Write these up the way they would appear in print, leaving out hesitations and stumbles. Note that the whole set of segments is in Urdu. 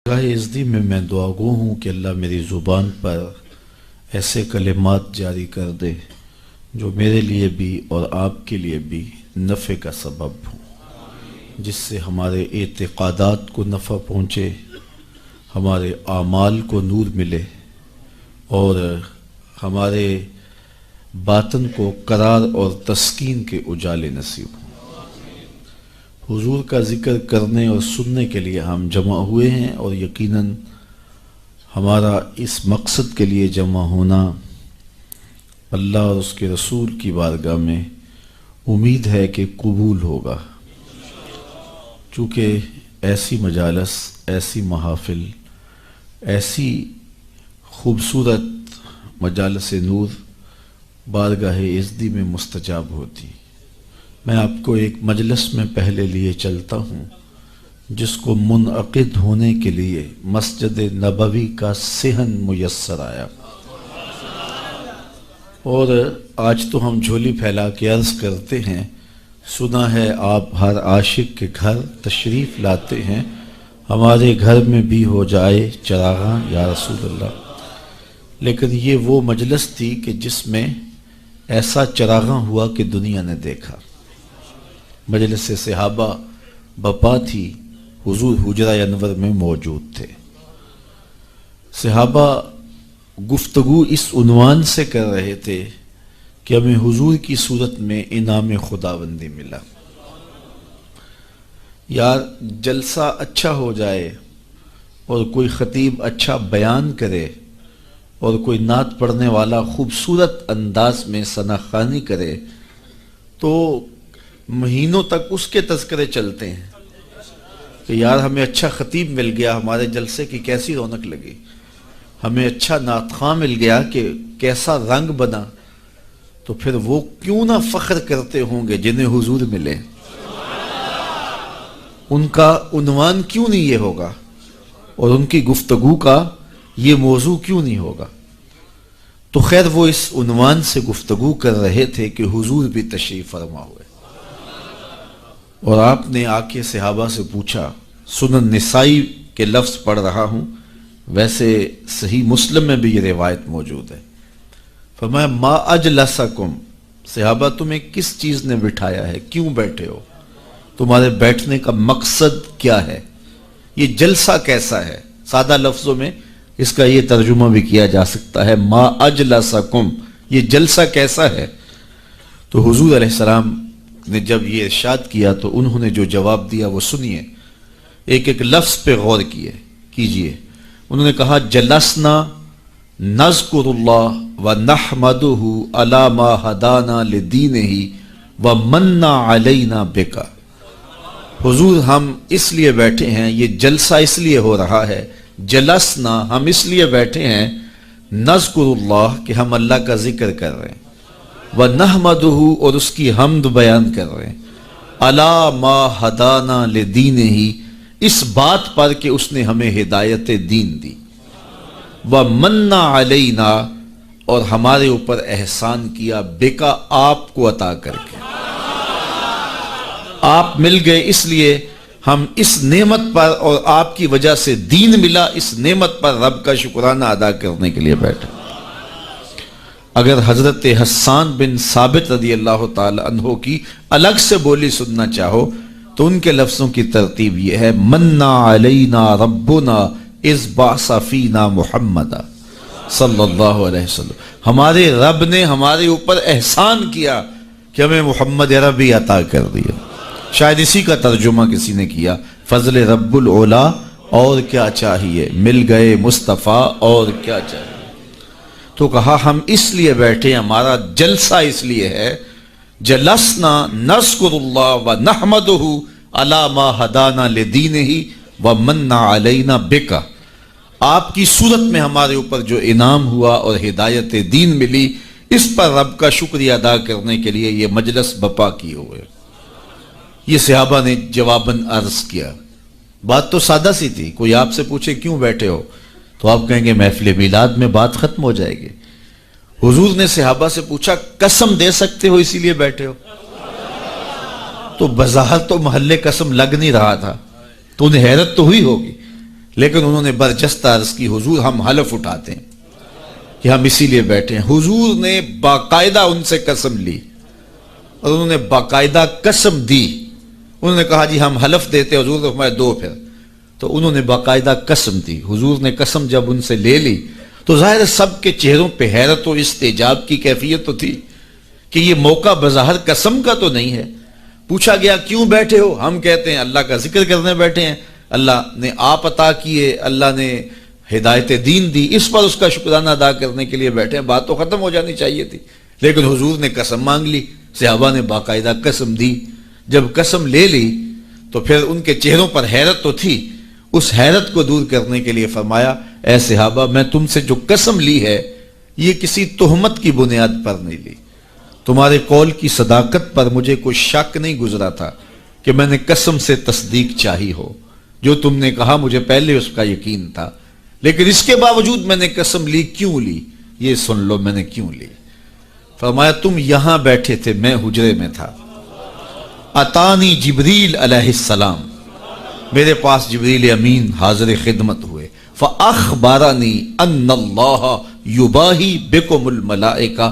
راہ ازدی میں دعا گو ہوں کہ اللہ میری زبان پر ایسے کلمات جاری کر دے جو میرے لیے بھی اور آپ کے لیے بھی نفع کا سبب ہوں، جس سے ہمارے اعتقادات کو نفع پہنچے، ہمارے اعمال کو نور ملے اور ہمارے باطن کو قرار اور تسکین کے اجالے نصیب ہوں۔ حضور کا ذکر کرنے اور سننے کے لیے ہم جمع ہوئے ہیں، اور یقیناً ہمارا اس مقصد کے لیے جمع ہونا اللہ اور اس کے رسول کی بارگاہ میں امید ہے کہ قبول ہوگا، چونکہ ایسی مجالس، ایسی محافل، ایسی خوبصورت مجالس نور بارگاہ ازدی میں مستجاب ہوتی۔ میں آپ کو ایک مجلس میں پہلے لیے چلتا ہوں جس کو منعقد ہونے کے لیے مسجد نبوی کا صحن میسر آیا، اور آج تو ہم جھولی پھیلا کے عرض کرتے ہیں، سنا ہے آپ ہر عاشق کے گھر تشریف لاتے ہیں، ہمارے گھر میں بھی ہو جائے چراغاں یا رسول اللہ۔ لیکن یہ وہ مجلس تھی کہ جس میں ایسا چراغاں ہوا کہ دنیا نے دیکھا۔ مجلس صحابہ بپا تھی، حضور حجرہ انور میں موجود تھے۔ صحابہ گفتگو اس عنوان سے کر رہے تھے کہ ہمیں حضور کی صورت میں انعام خداوندی ملا۔ یار جلسہ اچھا ہو جائے اور کوئی خطیب اچھا بیان کرے اور کوئی نعت پڑھنے والا خوبصورت انداز میں ثناخوانی کرے تو مہینوں تک اس کے تذکرے چلتے ہیں کہ یار ہمیں اچھا خطیب مل گیا، ہمارے جلسے کی کیسی رونق لگی، ہمیں اچھا نعت خواں مل گیا کہ کیسا رنگ بنا۔ تو پھر وہ کیوں نہ فخر کرتے ہوں گے جنہیں حضور ملے، ان کا عنوان کیوں نہیں یہ ہوگا اور ان کی گفتگو کا یہ موضوع کیوں نہیں ہوگا؟ تو خیر وہ اس عنوان سے گفتگو کر رہے تھے کہ حضور بھی تشریف فرما ہوئے، اور آپ نے آ کے صحابہ سے پوچھا، سنن نسائی کے لفظ پڑھ رہا ہوں، ویسے صحیح مسلم میں بھی یہ روایت موجود ہے، فرمایا ما اجلسکم، صحابہ تمہیں کس چیز نے بٹھایا ہے، کیوں بیٹھے ہو، تمہارے بیٹھنے کا مقصد کیا ہے، یہ جلسہ کیسا ہے؟ سادہ لفظوں میں اس کا یہ ترجمہ بھی کیا جا سکتا ہے ما اجلسکم، یہ جلسہ کیسا ہے؟ تو حضور علیہ السلام نے جب یہ ارشاد کیا تو انہوں نے جو جواب دیا وہ سنیے، ایک ایک لفظ پہ غور کیجئے۔ انہوں نے کہا جلسنا نذکر اللہ ونحمدہ علی ما ہدانا لدینہ ومن علینا بک۔ حضور ہم اس لیے بیٹھے ہیں، یہ جلسہ اس لیے ہو رہا ہے، جلسنا ہم اس لیے بیٹھے ہیں، نذکر اللہ کہ ہم اللہ کا ذکر کر رہے ہیں، وَنَحْمَدُهُ اور اس کی حمد بیان کر رہے ہیں، عَلَى مَا هَدَانَا لِدِينِهِ اس بات پر کہ اس نے ہمیں ہدایت دین دی، وَمَنَّ عَلَيْنَا اور ہمارے اوپر احسان کیا، بِكَ آپ کو عطا کر کے، آپ مل گئے اس لیے ہم اس نعمت پر اور آپ کی وجہ سے دین ملا، اس نعمت پر رب کا شکرانہ ادا کرنے کے لیے بیٹھے۔ اگر حضرت حسان بن ثابت رضی اللہ تعالی عنہ کی الگ سے بولی سننا چاہو تو ان کے لفظوں کی ترتیب یہ ہے، منا علینا ربنا اذ بعث فینا محمد صلی اللہ علیہ وسلم، ہمارے رب نے ہمارے اوپر احسان کیا کہ ہمیں محمد عربی عطا کر دیا۔ شاید اسی کا ترجمہ کسی نے کیا، فضل رب العلا اور کیا چاہیے، مل گئے مصطفیٰ اور کیا چاہیے۔ تو کہا ہم اس لیے بیٹھے، ہمارا جلسہ اس لیے ہے، جلسنا نذکر اللہ ونحمدہ علی ما ہدانا لدینہ ومن علینا بک، آپ کی صورت میں ہمارے اوپر جو انعام ہوا اور ہدایت دین ملی، اس پر رب کا شکریہ ادا کرنے کے لیے یہ مجلس بپا کی ہوئے۔ یہ صحابہ نے جواباً عرض کیا، بات تو سادہ سی تھی، کوئی آپ سے پوچھے کیوں بیٹھے ہو تو آپ کہیں گے محفل میلاد میں بات ختم ہو جائے گی۔ حضور نے صحابہ سے پوچھا قسم دے سکتے ہو اسی لیے بیٹھے ہو؟ تو بظاہر تو محلے قسم لگ نہیں رہا تھا، تو انہیں حیرت تو ہوئی ہوگی، لیکن انہوں نے برجستہ عرض کی حضور ہم حلف اٹھاتے ہیں کہ ہم اسی لیے بیٹھے ہیں. حضور نے باقاعدہ ان سے قسم لی اور انہوں نے باقاعدہ قسم دی. انہوں نے کہا جی ہم حلف دیتے, حضور نے فرمایا دو پھر. تو انہوں نے باقاعدہ قسم دی. حضور نے قسم جب ان سے لے لی تو ظاہر سب کے چہروں پہ حیرت و استعجاب کی کیفیت تو تھی کہ یہ موقع بظاہر قسم کا تو نہیں ہے. پوچھا گیا کیوں بیٹھے ہو؟ ہم کہتے ہیں اللہ کا ذکر کرنے بیٹھے ہیں, اللہ نے آپ عطا کیے, اللہ نے ہدایت دین دی, اس پر اس کا شکرانہ ادا کرنے کے لیے بیٹھے ہیں. بات تو ختم ہو جانی چاہیے تھی, لیکن حضور نے قسم مانگ لی. صحابہ نے باقاعدہ قسم دی. جب قسم لے لی تو پھر ان کے چہروں پر حیرت تو تھی. اس حیرت کو دور کرنے کے لیے فرمایا اے صحابہ میں تم سے جو قسم لی ہے یہ کسی تہمت کی بنیاد پر نہیں لی. تمہارے قول کی صداقت پر مجھے کوئی شک نہیں گزرا تھا کہ میں نے قسم سے تصدیق چاہی ہو. جو تم نے کہا مجھے پہلے اس کا یقین تھا, لیکن اس کے باوجود میں نے قسم لی. کیوں لی یہ سن لو میں نے کیوں لی. فرمایا تم یہاں بیٹھے تھے, میں حجرے میں تھا. اتانی جبریل علیہ السلام, میرے پاس جبریل امین حاضر خدمت ہوئے. فاخبرنی ان اللہ یباہی بکم الملائکہ,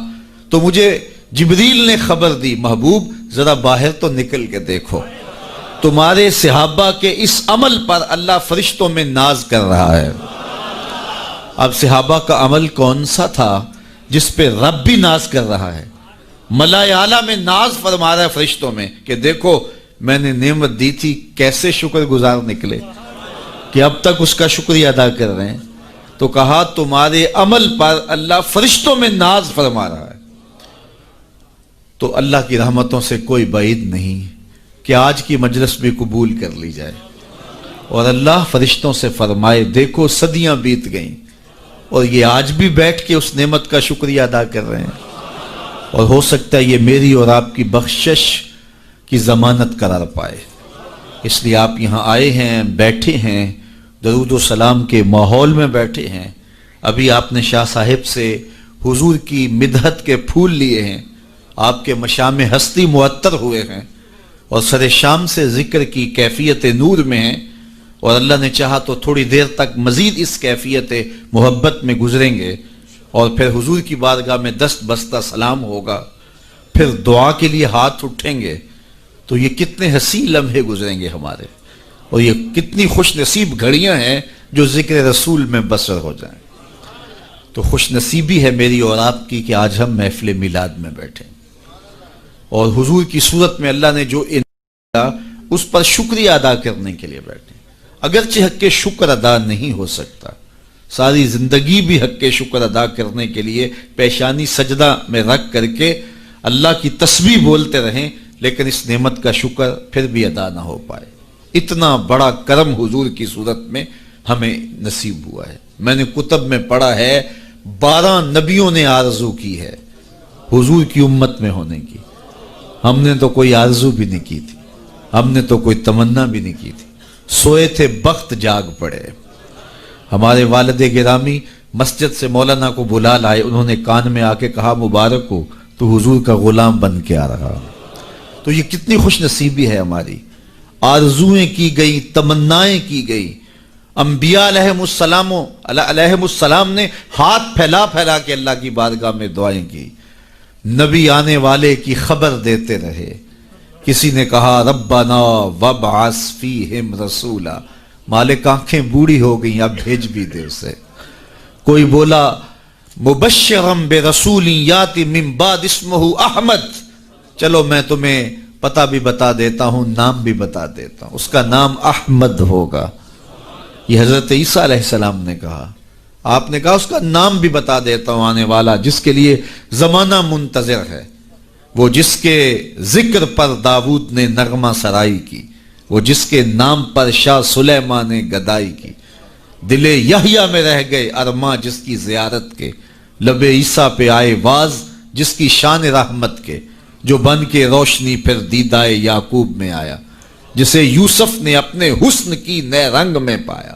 تو مجھے جبریل نے خبر دی محبوب ذرا باہر تو نکل کے دیکھو, تمہارے صحابہ کے اس عمل پر اللہ فرشتوں میں ناز کر رہا ہے. اب صحابہ کا عمل کون سا تھا جس پہ رب بھی ناز کر رہا ہے؟ ملائے اعلیٰ میں ناز فرما رہا ہے فرشتوں میں کہ دیکھو میں نے نعمت دی تھی, کیسے شکر گزار نکلے کہ اب تک اس کا شکریہ ادا کر رہے ہیں. تو کہا تمہارے عمل پر اللہ فرشتوں میں ناز فرما رہا ہے. تو اللہ کی رحمتوں سے کوئی بعید نہیں کہ آج کی مجلس بھی قبول کر لی جائے اور اللہ فرشتوں سے فرمائے دیکھو صدیاں بیت گئیں اور یہ آج بھی بیٹھ کے اس نعمت کا شکریہ ادا کر رہے ہیں, اور ہو سکتا ہے یہ میری اور آپ کی بخشش کی ضمانت قرار پائے. اس لیے آپ یہاں آئے ہیں, بیٹھے ہیں, درود و سلام کے ماحول میں بیٹھے ہیں. ابھی آپ نے شاہ صاحب سے حضور کی مدحت کے پھول لیے ہیں, آپ کے مشام ہستی معطر ہوئے ہیں اور سر شام سے ذکر کی کیفیت نور میں ہیں, اور اللہ نے چاہا تو تھوڑی دیر تک مزید اس کیفیت محبت میں گزریں گے, اور پھر حضور کی بارگاہ میں دست بستہ سلام ہوگا, پھر دعا کے لیے ہاتھ اٹھیں گے. تو یہ کتنے حسین لمحے گزریں گے ہمارے, اور یہ کتنی خوش نصیب گھڑیاں ہیں جو ذکر رسول میں بسر ہو جائیں. تو خوش نصیبی ہے میری اور آپ کی کہ آج ہم محفل میلاد میں بیٹھے اور حضور کی صورت میں اللہ نے جو اس پر شکریہ ادا کرنے کے لیے بیٹھے. اگرچہ حق کے شکر ادا نہیں ہو سکتا, ساری زندگی بھی حق کے شکر ادا کرنے کے لیے پیشانی سجدہ میں رکھ کر کے اللہ کی تسبیح بولتے رہیں, لیکن اس نعمت کا شکر پھر بھی ادا نہ ہو پائے. اتنا بڑا کرم حضور کی صورت میں ہمیں نصیب ہوا ہے. میں نے کتب میں پڑھا ہے 12 نبیوں نے آرزو کی ہے حضور کی امت میں ہونے کی. ہم نے تو کوئی آرزو بھی نہیں کی تھی, ہم نے تو کوئی تمنا بھی نہیں کی تھی. سوئے تھے بخت جاگ پڑے. ہمارے والد گرامی مسجد سے مولانا کو بلا لائے, انہوں نے کان میں آ کے کہا مبارک ہو تو حضور کا غلام بن کے آ رہا. تو یہ کتنی خوش نصیبی ہے ہماری. آرزویں کی گئی, تمنائیں کی گئی. انبیاء علیہم السلام نے ہاتھ پھیلا پھیلا کے اللہ کی بارگاہ میں دعائیں کی. نبی آنے والے کی خبر دیتے رہے. کسی نے کہا ربنا وابعث فیہم رسولا, مالک آنکھیں بوڑھی ہو گئیں اب بھیج بھی دے اسے. کوئی بولا مبشرم برسول یاتی من بعد اسمہ احمد, چلو میں تمہیں پتہ بھی بتا دیتا ہوں, نام بھی بتا دیتا ہوں, اس کا نام احمد ہوگا. یہ حضرت عیسیٰ علیہ السلام نے کہا. آپ نے کہا اس کا نام بھی بتا دیتا ہوں آنے والا جس کے لیے زمانہ منتظر ہے, وہ جس کے ذکر پر داؤد نے نغمہ سرائی کی, وہ جس کے نام پر شاہ سلیمان نے گدائی کی. دل یحییٰ میں رہ گئے ارماں جس کی زیارت کے, لب عیسیٰ پہ آئے واز جس کی شان رحمت کے, جو بن کے روشنی پھر دیدائے یعقوب میں آیا, جسے یوسف نے اپنے حسن کی نئے رنگ میں پایا.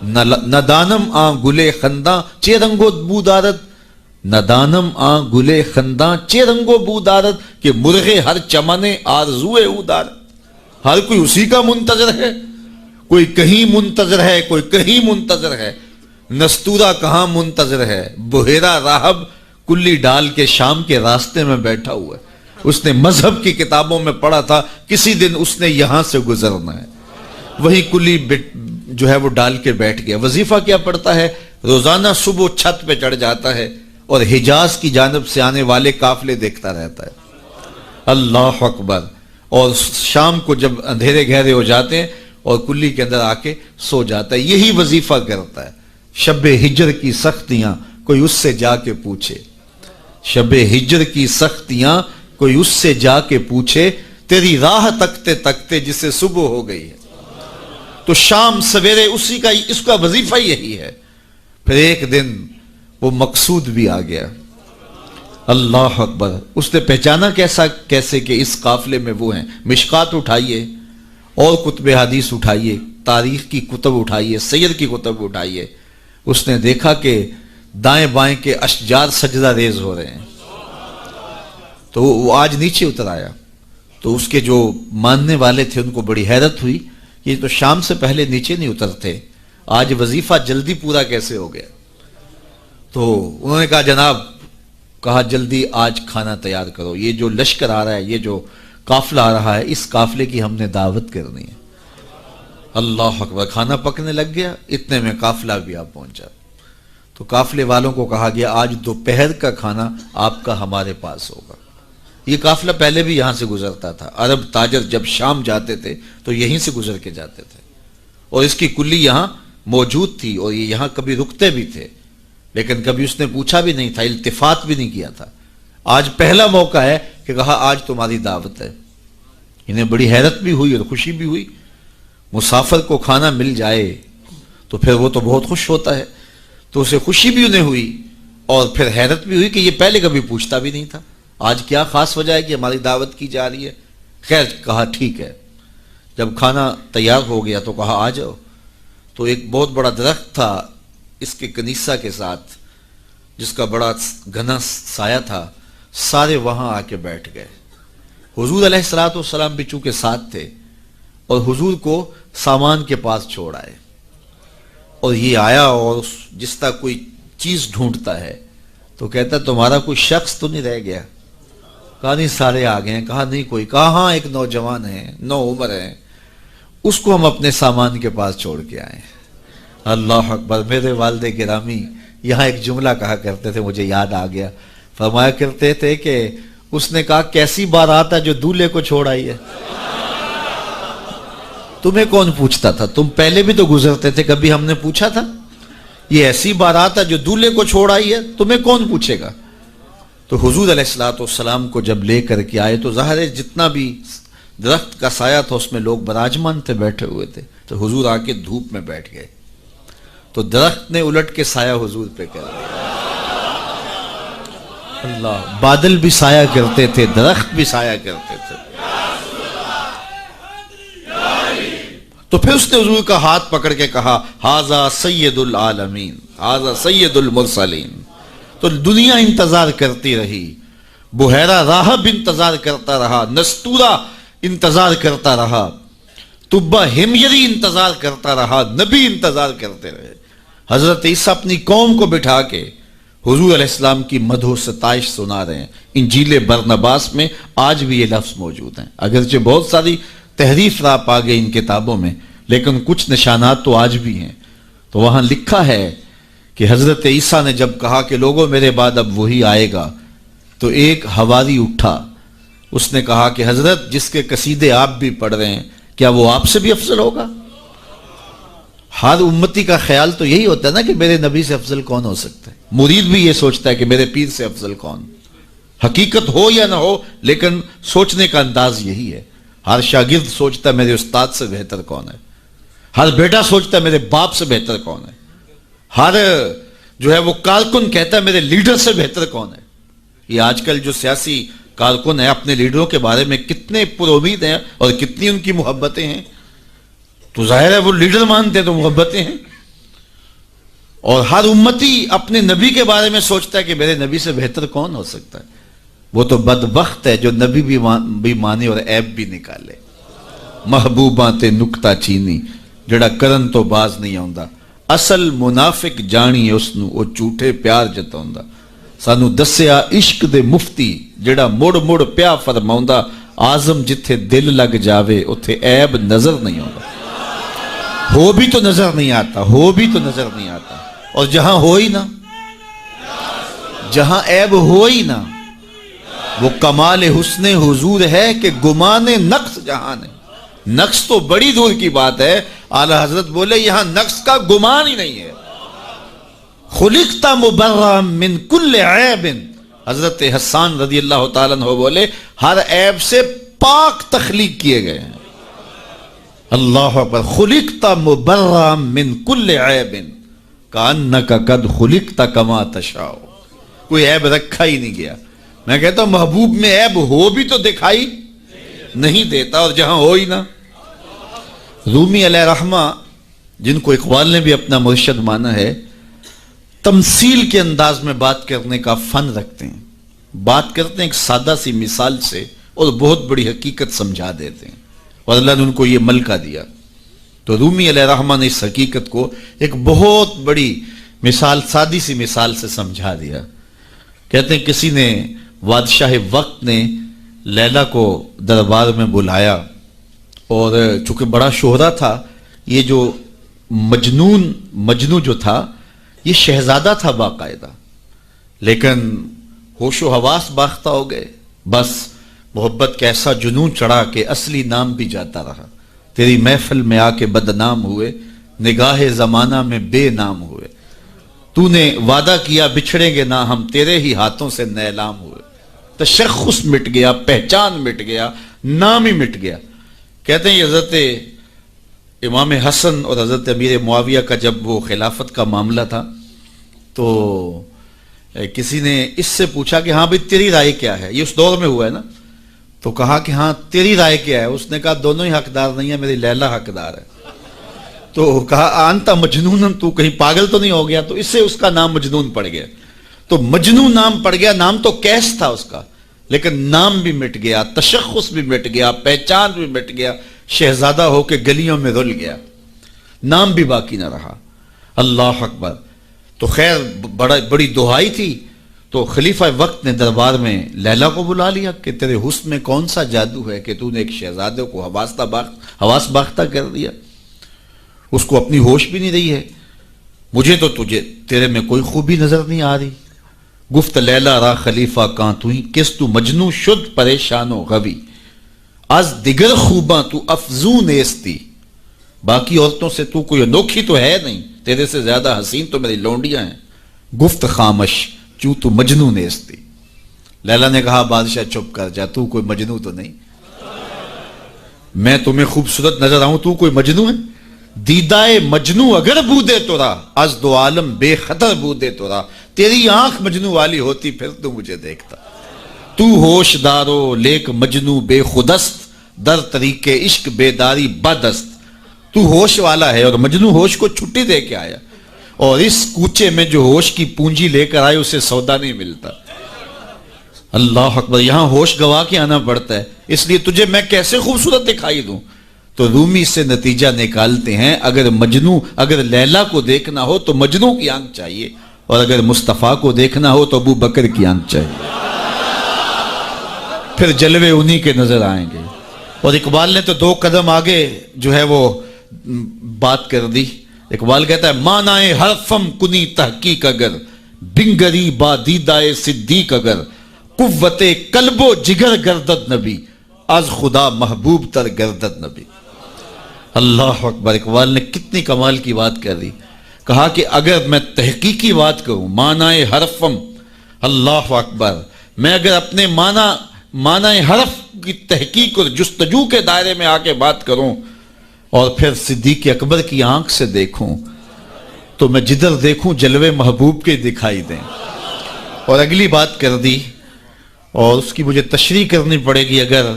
ندانم آ گلے خنداں چے رنگو بودارت, ندانم آ گلے خنداں چے رنگو بودارت, کہ مرغے ہر چمنے آرزوئے اودارت. ہر کوئی اسی کا منتظر ہے, کوئی کہیں منتظر ہے، کوئی کہیں منتظر ہے، نستورہ کہاں منتظر ہے، بحیرہ راہب کلی ڈال کے شام کے راستے میں بیٹھا ہوا ہے۔ اس نے مذہب کی کتابوں میں پڑھا تھا کسی دن اس نے یہاں سے گزرنا ہے، وہی کلی جو ہے وہ ڈال کے بیٹھ گیا۔ وظیفہ کیا پڑھتا ہے؟ روزانہ صبح چھت پہ چڑھ جاتا ہے اور حجاز کی جانب سے آنے والے قافلے دیکھتا رہتا ہے، اللہ اکبر۔ اور شام کو جب اندھیرے گہرے ہو جاتے ہیں اور کلی کے اندر آ کے سو جاتا ہے، یہی وظیفہ کرتا ہے۔ شب ہجر کی سختیاں کوئی اس سے جا کے پوچھے، شب ہجر کی سختیاں کوئی اس سے جا کے پوچھے، تیری راہ تکتے تکتے جسے صبح ہو گئی ہے۔ تو شام سویرے اسی کا، اس کا وظیفہ یہی ہے۔ پھر ایک دن وہ مقصود بھی آ گیا، اللہ اکبر۔ اس نے پہچانا کیسے کہ اس قافلے میں وہ ہیں۔ مشکات اٹھائیے اور کتب حدیث اٹھائیے، تاریخ کی کتب اٹھائیے، سیر کی کتب اٹھائیے۔ اس نے دیکھا کہ دائیں بائیں کے اشجار سجدہ ریز ہو رہے ہیں، تو وہ آج نیچے اتر آیا۔ تو اس کے جو ماننے والے تھے ان کو بڑی حیرت ہوئی، یہ تو شام سے پہلے نیچے نہیں اترتے، آج وظیفہ جلدی پورا کیسے ہو گیا؟ تو انہوں نے کہا جناب، کہا جلدی آج کھانا تیار کرو، یہ جو لشکر آ رہا ہے، یہ جو قافلہ آ رہا ہے، اس قافلے کی ہم نے دعوت کرنی ہے۔ اللہ اکبر۔ کھانا پکنے لگ گیا، اتنے میں قافلہ بھی آ پہنچا۔ تو قافلے والوں کو کہا گیا آج دوپہر کا کھانا آپ کا ہمارے پاس ہوگا۔ یہ قافلہ پہلے بھی یہاں سے گزرتا تھا، عرب تاجر جب شام جاتے تھے تو یہیں سے گزر کے جاتے تھے، اور اس کی کلی یہاں موجود تھی، اور یہ یہاں کبھی رکتے بھی تھے، لیکن کبھی اس نے پوچھا بھی نہیں تھا، التفات بھی نہیں کیا تھا۔ آج پہلا موقع ہے کہ کہا آج تمہاری دعوت ہے۔ انہیں بڑی حیرت بھی ہوئی اور خوشی بھی ہوئی۔ مسافر کو کھانا مل جائے تو پھر وہ تو بہت خوش ہوتا ہے، تو اسے خوشی بھی انہیں ہوئی اور پھر حیرت بھی ہوئی کہ یہ پہلے کبھی پوچھتا بھی نہیں تھا، آج کیا خاص وجہ ہے کہ ہماری دعوت کی جا رہی ہے۔ خیر، کہا ٹھیک ہے۔ جب کھانا تیار ہو گیا تو کہا آ جاؤ۔ تو ایک بہت بڑا درخت تھا اس کے کنیسہ کے ساتھ، جس کا بڑا گھنا سایہ تھا، سارے وہاں آ کے بیٹھ گئے۔ حضور علیہ السلام بھی چونکہ ساتھ تھے، اور حضور کو سامان کے پاس چھوڑ آئے، اور یہ آیا اور جس طرح کوئی چیز ڈھونڈتا ہے تو کہتا تمہارا کوئی شخص تو نہیں رہ گیا؟ کہا نہیں، سارے آ گئے ہیں۔ کہا نہیں کوئی؟ کہا ہاں، ایک نوجوان ہے، نو عمر ہے، اس کو ہم اپنے سامان کے پاس چھوڑ کے آئے ہیں۔ اللہ اکبر۔ میرے والد گرامی یہاں ایک جملہ کہا کرتے تھے، مجھے یاد آ گیا، فرمایا کرتے تھے کہ اس نے کہا کیسی بارات ہے جو دولہے کو چھوڑ آئی ہے؟ تمہیں کون پوچھتا تھا؟ تم پہلے بھی تو گزرتے تھے، کبھی ہم نے پوچھا تھا؟ یہ ایسی بارات ہے جو دولہے کو چھوڑ آئی ہے، تمہیں کون پوچھے گا؟ تو حضور علیہ السلام کو جب لے کر کے آئے تو ظاہر ہے جتنا بھی درخت کا سایہ تھا اس میں لوگ براجمان تھے، بیٹھے ہوئے تھے، تو حضور آ کے دھوپ میں بیٹھ گئے، تو درخت نے الٹ کے سایہ حضور پہ کر دیا۔ اللہ، بادل بھی سایہ کرتے تھے، درخت بھی سایہ کرتے تھے۔ تو پھر اس نے حضور کا ہاتھ پکڑ کے کہا ھذا سید العالمین، ھذا سید المرسلین۔ تو دنیا انتظار کرتی رہی، بحیرہ راہب انتظار کرتا رہا، نستورہ انتظار کرتا رہا، تبہ ہمیری انتظار کرتا رہا، نبی انتظار کرتے رہے۔ حضرت عیسیٰ اپنی قوم کو بٹھا کے حضور علیہ السلام کی مدح و ستائش سنا رہے ہیں۔ انجیل برنباس میں آج بھی یہ لفظ موجود ہیں، اگرچہ بہت ساری تحریف راپ آ گئی ان کتابوں میں، لیکن کچھ نشانات تو آج بھی ہیں۔ تو وہاں لکھا ہے کہ حضرت عیسیٰ نے جب کہا کہ لوگوں میرے بعد اب وہی آئے گا، تو ایک حواری اٹھا، اس نے کہا کہ حضرت جس کے قصیدے آپ بھی پڑھ رہے ہیں، کیا وہ آپ سے بھی افضل ہوگا؟ ہر امتی کا خیال تو یہی ہوتا ہے نا کہ میرے نبی سے افضل کون ہو سکتا ہے، مرید بھی یہ سوچتا ہے کہ میرے پیر سے افضل کون، حقیقت ہو یا نہ ہو لیکن سوچنے کا انداز یہی ہے۔ ہر شاگرد سوچتا ہے میرے استاد سے بہتر کون ہے، ہر بیٹا سوچتا ہے میرے باپ سے بہتر کون ہے، ہر جو ہے وہ کارکن کہتا ہے میرے لیڈر سے بہتر کون ہے۔ یہ آج کل جو سیاسی کارکن ہیں اپنے لیڈروں کے بارے میں کتنے پر امید ہیں اور کتنی ان کی محبتیں ہیں، تو ظاہر ہے وہ لیڈر مانتے ہیں تو محبتیں ہیں۔ اور ہر امتی اپنے نبی کے بارے میں سوچتا ہے کہ میرے نبی سے بہتر کون ہو سکتا ہے۔ وہ تو بدبخت ہے جو نبی بھی مانے اور عیب بھی نکالے۔ محبوباں تے نکتہ چینی، جڑا کرن تو باز نہیں آوندا، اصل منافق جانی اس نو او جھوٹے پیار جتاوندا۔ سانو دسیا عشق دے مفتی جڑا مڑ مڑ پیا فرماوندا، آزم جتھے دل لگ جاوے اتھے عیب نظر نہیں آوندا۔ ہو بھی تو نظر نہیں آتا، ہو بھی تو نظر نہیں آتا، اور جہاں ہو ہی نہ، جہاں عیب ہو ہی نہ، وہ کمال حسن حضور ہے کہ گمان نقص جہاں ہے۔ نقص تو بڑی دور کی بات ہے، اعلیٰ حضرت بولے یہاں نقص کا گمان ہی نہیں ہے۔ خلقت مبرأ من کل عیب، حضرت حسان رضی اللہ تعالیٰ عنہ بولے ہر عیب سے پاک تخلیق کیے گئے ہیں۔ اللہ اکبر، خلقت مبرأ من کل عیب کأنک قد خلقت کما تشاء، کوئی عیب رکھا ہی نہیں گیا۔ میں کہتا ہوں محبوب میں عیب ہو بھی تو دکھائی نہیں دیتا، اور جہاں ہو ہی نہ۔ رومی علیہ رحمہ، جن کو اقبال نے بھی اپنا مرشد مانا ہے، تمثیل کے انداز میں بات کرنے کا فن رکھتے ہیں۔ بات کرتے ہیں ایک سادہ سی مثال سے اور بہت بڑی حقیقت سمجھا دیتے ہیں، اور اللہ نے ان کو یہ ملکہ دیا۔ تو رومی علیہ رحمہ نے اس حقیقت کو ایک بہت بڑی مثال، سادی سی مثال سے سمجھا دیا۔ کہتے ہیں کسی نے، بادشاہ وقت نے لیلا کو دربار میں بلایا، اور چونکہ بڑا شہرہ تھا، یہ جو مجنو جو تھا یہ شہزادہ تھا باقاعدہ، لیکن ہوش و حواس باختہ ہو گئے، بس محبت کا ایسا جنون چڑھا کہ اصلی نام بھی جاتا رہا۔ تیری محفل میں آ کے بدنام ہوئے، نگاہ زمانہ میں بے نام ہوئے، تو نے وعدہ کیا بچھڑیں گے نہ ہم، تیرے ہی ہاتھوں سے نیلام ہوئے۔ تشخص مٹ گیا، پہچان مٹ گیا، نام ہی مٹ گیا۔ کہتے ہیں حضرت امام حسن اور حضرت امیر معاویہ کا جب وہ خلافت کا معاملہ تھا، تو کسی نے اس سے پوچھا کہ ہاں بھئی تیری رائے کیا ہے، یہ اس دور میں ہوا ہے نا، تو کہا کہ ہاں تیری رائے کیا ہے؟ اس نے کہا دونوں ہی حقدار نہیں ہے، میری لیلا حقدار ہے۔ تو کہا آنتا مجنون، تو کہیں پاگل تو نہیں ہو گیا؟ تو اس سے اس کا نام مجنون پڑ گیا۔ تو مجنون نام پڑ گیا، نام تو کیس تھا اس کا، لیکن نام بھی مٹ گیا، تشخص بھی مٹ گیا، پہچان بھی مٹ گیا، شہزادہ ہو کے گلیوں میں رل گیا، نام بھی باقی نہ رہا۔ اللہ اکبر۔ تو خیر بڑی دہائی تھی، تو خلیفہ وقت نے دربار میں لیلا کو بلا لیا کہ تیرے حسن میں کون سا جادو ہے کہ تو نے ایک شہزادے کو حواس باختہ کر دیا، اس کو اپنی ہوش بھی نہیں رہی ہے، مجھے تو تیرے میں کوئی خوبی نظر نہیں آ رہی۔ گفت لیلا را خلیفہ کاں توئی، کس تو مجنو شد پریشان و غوی، از دیگر خوباں تو افزون ایستی، باقی عورتوں سے تو کوئی انوکھی تو ہے نہیں، تیرے سے زیادہ حسین تو میری لونڈیاں ہیں۔ گفت خامش چوں تو مجنو نیستی، لیلا نے کہا بادشاہ چپ کر جا، تو کوئی مجنو تو نہیں، میں تمہیں خوبصورت نظر آؤں، تو کوئی مجنو ہے؟ دیدائے مجنو اگر بودے تو را، از دو عالم بے خطر بودے تو را، تیری آنکھ مجنو والی ہوتی پھر تو مجھے دیکھتا، تو ہوش دارو لیک مجنو بے خودست، در طریق عشق بیداری بدست، تو ہوش والا ہے اور مجنو ہوش کو چھٹی دے کے آیا، اور اس کوچے میں جو ہوش کی پونجی لے کر آئے اسے سودا نہیں ملتا۔ اللہ اکبر، یہاں ہوش گوا کے آنا پڑتا ہے، اس لیے تجھے میں کیسے خوبصورت دکھائی دوں؟ تو رومی سے نتیجہ نکالتے ہیں اگر لیلا کو دیکھنا ہو تو مجنو کی آنکھ چاہیے، اور اگر مصطفیٰ کو دیکھنا ہو تو ابو بکر کی آنکھ چاہیے، پھر جلوے انہی کے نظر آئیں گے۔ اور اقبال نے تو 2 قدم آگے جو ہے وہ بات کر دی۔ اقبال کہتا ہے مانائے حرفم کنی تحقیق اگر، بنگری با دیدائے صدیق اگر، قوت قلب و جگر گردد نبی، از خدا محبوب تر گردد نبی۔ اللہ اکبر، اقبال نے کتنی کمال کی بات کر دی۔ کہا کہ اگر میں تحقیقی بات کروں، معنی حرفم، اللہ اکبر، میں اگر اپنے معنی حرف کی تحقیق اور جستجو کے دائرے میں آ کے بات کروں اور پھر صدیق اکبر کی آنکھ سے دیکھوں، تو میں جدھر دیکھوں جلوے محبوب کے دکھائی دیں۔ اور اگلی بات کر دی، اور اس کی مجھے تشریح کرنی پڑے گی اگر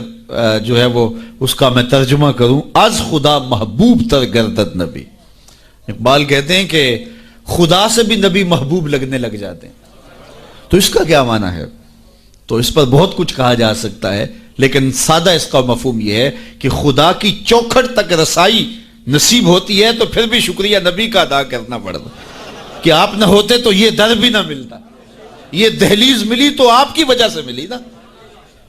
جو ہے وہ اس کا میں ترجمہ کروں، از خدا محبوب تر گردد نبی۔ اقبال کہتے ہیں کہ خدا سے بھی نبی محبوب لگنے لگ جاتے ہیں، تو اس کا کیا معنی ہے؟ تو اس پر بہت کچھ کہا جا سکتا ہے، لیکن سادہ اس کا مفہوم یہ ہے کہ خدا کی چوکھٹ تک رسائی نصیب ہوتی ہے تو پھر بھی شکریہ نبی کا ادا کرنا پڑتا کہ آپ نہ ہوتے تو یہ در بھی نہ ملتا، یہ دہلیز ملی تو آپ کی وجہ سے ملی نا۔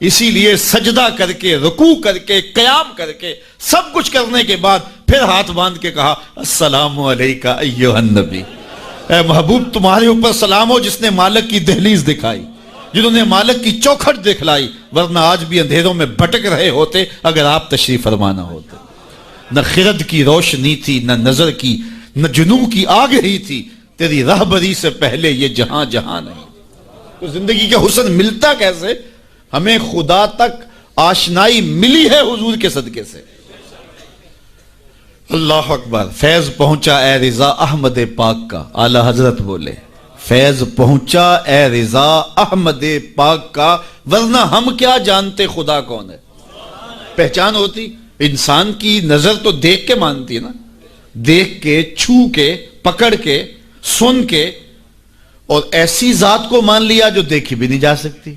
اسی لیے سجدہ کر کے، رکوع کر کے، قیام کر کے، سب کچھ کرنے کے بعد پھر ہاتھ باندھ کے کہا السلام علیکہ ایھا النبی، اے محبوب تمہارے اوپر سلام ہو جس نے مالک کی دہلیز دکھائی، جنہوں نے مالک کی چوکھٹ دکھلائی، ورنہ آج بھی اندھیروں میں بھٹک رہے ہوتے اگر آپ تشریف فرما نہ ہوتے۔ نہ خرد کی روشنی تھی، نہ نظر کی، نہ جنوں کی آگ ہی تھی، تیری رہبری سے پہلے یہ جہاں جہاں نہیں۔ تو زندگی کا حسن ملتا کیسے؟ ہمیں خدا تک آشنائی ملی ہے حضور کے صدقے سے۔ اللہ اکبر، فیض پہنچا اے رضا احمد پاک کا، اعلی حضرت بولے فیض پہنچا اے رضا احمد پاک کا، ورنہ ہم کیا جانتے خدا کون ہے۔ پہچان ہوتی، انسان کی نظر تو دیکھ کے مانتی ہے نا، دیکھ کے، چھو کے، پکڑ کے، سن کے، اور ایسی ذات کو مان لیا جو دیکھی بھی نہیں جا سکتی،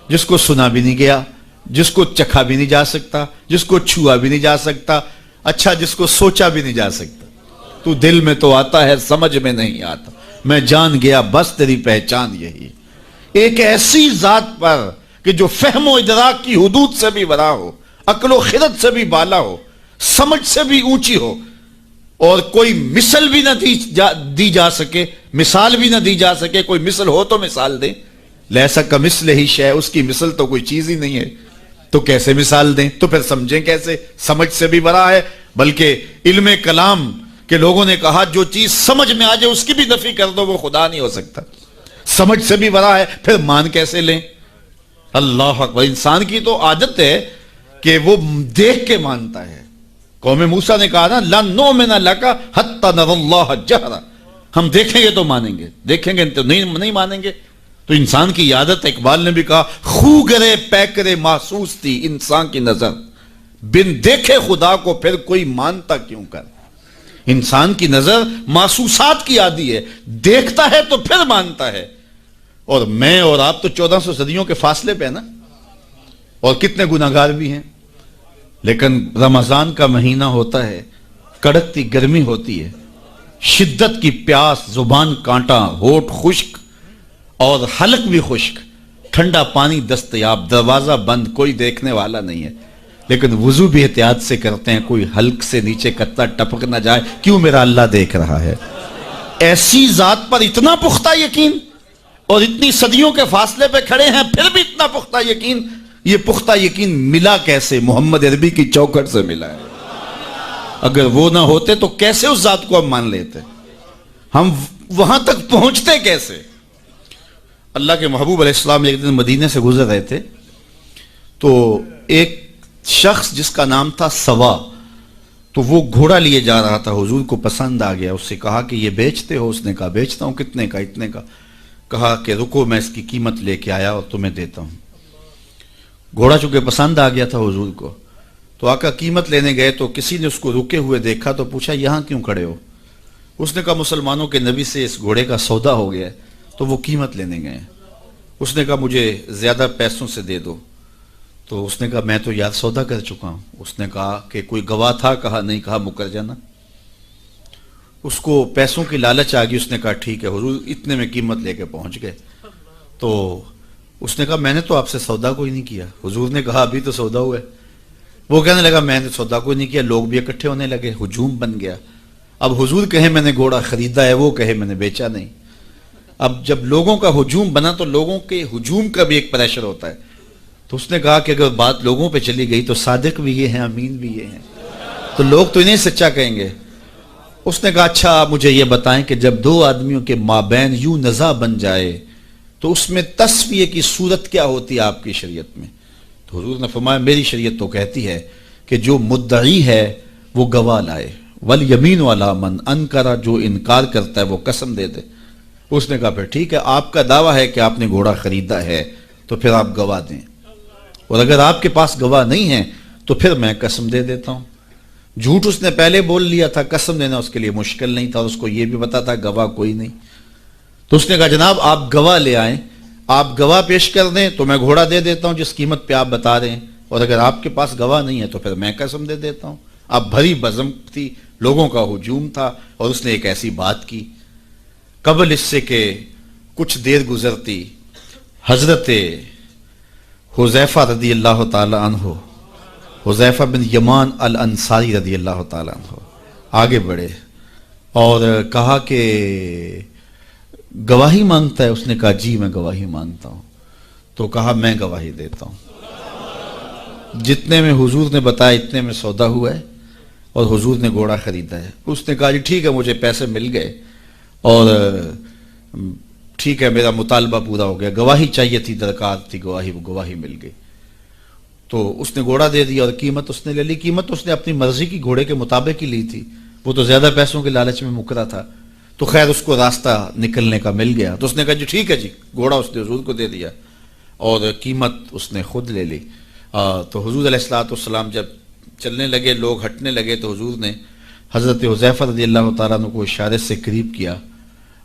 جس کو سنا بھی نہیں گیا، جس کو چکھا بھی نہیں جا سکتا، جس کو چھوا بھی نہیں جا سکتا، اچھا جس کو سوچا بھی نہیں جا سکتا۔ تو دل میں تو آتا ہے سمجھ میں نہیں آتا، میں جان گیا بس تیری پہچان یہی۔ ایک ایسی ذات پر کہ جو فہم و ادراک کی حدود سے بھی بڑا ہو، عقل و خرد سے بھی بالا ہو، سمجھ سے بھی اونچی ہو، اور کوئی مثل بھی نہ دی جا سکے، مثال بھی نہ دی جا سکے۔ کوئی مثل ہو تو مثال دیں، لیسا کمثلہ ہی شیء، اس کی مثل تو کوئی چیز ہی نہیں ہے، تو کیسے مثال دیں؟ تو پھر سمجھیں کیسے؟ سمجھ سے بھی بڑا ہے، بلکہ علم کلام کے لوگوں نے کہا جو چیز سمجھ میں آ جائے اس کی بھی نفی کر دو وہ خدا نہیں ہو سکتا۔ سمجھ سے بھی بڑا ہے، پھر مان کیسے لیں؟ اللہ اکبر، انسان کی تو عادت ہے کہ وہ دیکھ کے مانتا ہے۔ قوم موسیٰ نے کہا نا لَن نُؤْمِنَ لَكَ حَتَّى نَرَى اللَّهَ جَهْرًا، ہم دیکھیں گے تو مانیں گے، دیکھیں گے تو نہیں مانیں گے۔ تو انسان کی عادت، اقبال نے بھی کہا خو گرے پیکرے محسوس تھی انسان کی نظر، بن دیکھے خدا کو پھر کوئی مانتا کیوں کر۔ انسان کی نظر محسوسات کی عادی ہے، دیکھتا ہے تو پھر مانتا ہے۔ اور میں اور آپ تو 1400 صدیوں کے فاصلے پہ نا، اور کتنے گناہگار بھی ہیں، لیکن رمضان کا مہینہ ہوتا ہے، کڑکتی گرمی ہوتی ہے، شدت کی پیاس، زبان کانٹا، ہونٹ خشک اور حلق بھی خشک، ٹھنڈا پانی دستیاب، دروازہ بند، کوئی دیکھنے والا نہیں ہے، لیکن وضو بھی احتیاط سے کرتے ہیں، کوئی حلق سے نیچے قطرہ ٹپک نہ جائے، کیوں میرا اللہ دیکھ رہا ہے۔ ایسی ذات پر اتنا پختہ یقین، اور اتنی صدیوں کے فاصلے پہ کھڑے ہیں پھر بھی اتنا پختہ یقین۔ یہ پختہ یقین ملا کیسے؟ محمد عربی کی چوکھٹ سے ملا ہے۔ اگر وہ نہ ہوتے تو کیسے اس ذات کو ہم مان لیتے؟ ہم وہاں تک پہنچتے کیسے؟ اللہ کے محبوب علیہ السلام ایک دن مدینے سے گزر رہے تھے، تو ایک شخص جس کا نام تھا سوا، تو وہ گھوڑا لیے جا رہا تھا، حضور کو پسند آ گیا، اس سے کہا کہ یہ بیچتے ہو؟ اس نے کہا بیچتا ہوں۔ کتنے کا؟ اتنے کا۔ کہا کہ رکو میں اس کی قیمت لے کے آیا اور تمہیں دیتا ہوں۔ گھوڑا چونکہ پسند آ گیا تھا حضور کو، تو آقا قیمت لینے گئے تو کسی نے اس کو رکے ہوئے دیکھا تو پوچھا یہاں کیوں کھڑے ہو؟ اس نے کہا مسلمانوں کے نبی سے اس گھوڑے کا سودا ہو گیا ہے تو وہ قیمت لینے گئے ہیں۔ اس نے کہا مجھے زیادہ پیسوں سے دے دو، تو اس نے کہا میں تو یار سودا کر چکا ہوں۔ اس نے کہا کہ کوئی گواہ تھا؟ کہا نہیں۔ کہا مکر جانا۔ اس کو پیسوں کی لالچ آ گئی، اس نے کہا ٹھیک ہے حضور، اتنے میں قیمت لے کے پہنچ گئے۔ تو اس نے کہا میں نے تو آپ سے سودا کوئی نہیں کیا۔ حضور نے کہا ابھی تو سودا ہوا ہے۔ وہ کہنے لگا میں نے سودا کوئی نہیں کیا۔ لوگ بھی اکٹھے ہونے لگے، ہجوم بن گیا۔ اب حضور کہے میں نے گھوڑا خریدا ہے، وہ کہے میں نے بیچا نہیں۔ اب جب لوگوں کا ہجوم بنا تو لوگوں کے ہجوم کا بھی ایک پریشر ہوتا ہے، تو اس نے کہا کہ اگر بات لوگوں پہ چلی گئی تو صادق بھی یہ ہیں، امین بھی یہ ہیں، تو لوگ تو انہیں سچا کہیں گے۔ اس نے کہا اچھا آپ مجھے یہ بتائیں کہ جب دو آدمیوں کے مابین یوں نزاع بن جائے تو اس میں تصفیہ کی صورت کیا ہوتی ہے آپ کی شریعت میں؟ تو حضور نے فرمایا میری شریعت تو کہتی ہے کہ جو مدعی ہے وہ گواہ لائے، والیمین علی من انکر، جو انکار کرتا ہے وہ قسم دے دے۔ اس نے کہا پھر ٹھیک ہے، آپ کا دعویٰ ہے کہ آپ نے گھوڑا خریدا ہے تو پھر آپ گواہ دیں، اور اگر آپ کے پاس گواہ نہیں ہے تو پھر میں قسم دے دیتا ہوں۔ جھوٹ اس نے پہلے بول لیا تھا، قسم دینا اس کے لیے مشکل نہیں تھا، اس کو یہ بھی پتا تھا گواہ کوئی نہیں۔ تو اس نے کہا جناب آپ گواہ لے آئیں، آپ گواہ پیش کر دیں تو میں گھوڑا دے دیتا ہوں جس قیمت پہ آپ بتا رہے ہیں، اور اگر آپ کے پاس گواہ نہیں ہے تو پھر میں قسم دے دیتا ہوں۔ اب بھری بزم تھی، لوگوں کا ہجوم تھا اور اس نے ایک ایسی بات کی. قبل اس سے کہ کچھ دیر گزرتی حضرت حذیفہ رضی اللہ تعالی عنہ، حذیفہ بن یمان الانصاری رضی اللہ تعالی عنہ آگے بڑھے اور کہا کہ گواہی مانگتا ہے؟ اس نے کہا جی میں گواہی مانگتا ہوں. تو کہا میں گواہی دیتا ہوں، جتنے میں حضور نے بتایا اتنے میں سودا ہوا ہے اور حضور نے گھوڑا خریدا ہے. اس نے کہا جی ٹھیک ہے، مجھے پیسے مل گئے اور ٹھیک ہے، میرا مطالبہ پورا ہو گیا. گواہی چاہیے تھی، درکار تھی گواہی مل گئی. تو اس نے گھوڑا دے دیا اور قیمت اس نے لے لی. قیمت اس نے اپنی مرضی کی گھوڑے کے مطابق ہی لی تھی، وہ تو زیادہ پیسوں کے لالچ میں مکرا تھا. تو خیر اس کو راستہ نکلنے کا مل گیا. تو اس نے کہا جی ٹھیک ہے جی، گھوڑا اس نے حضور کو دے دیا اور قیمت اس نے خود لے لی. تو حضور علیہ الصلوۃ والسلام جب چلنے لگے، لوگ ہٹنے لگے، تو حضور نے حضرت حذیفہ رضی اللہ تعالیٰ عنہ کو اشارے سے قریب کیا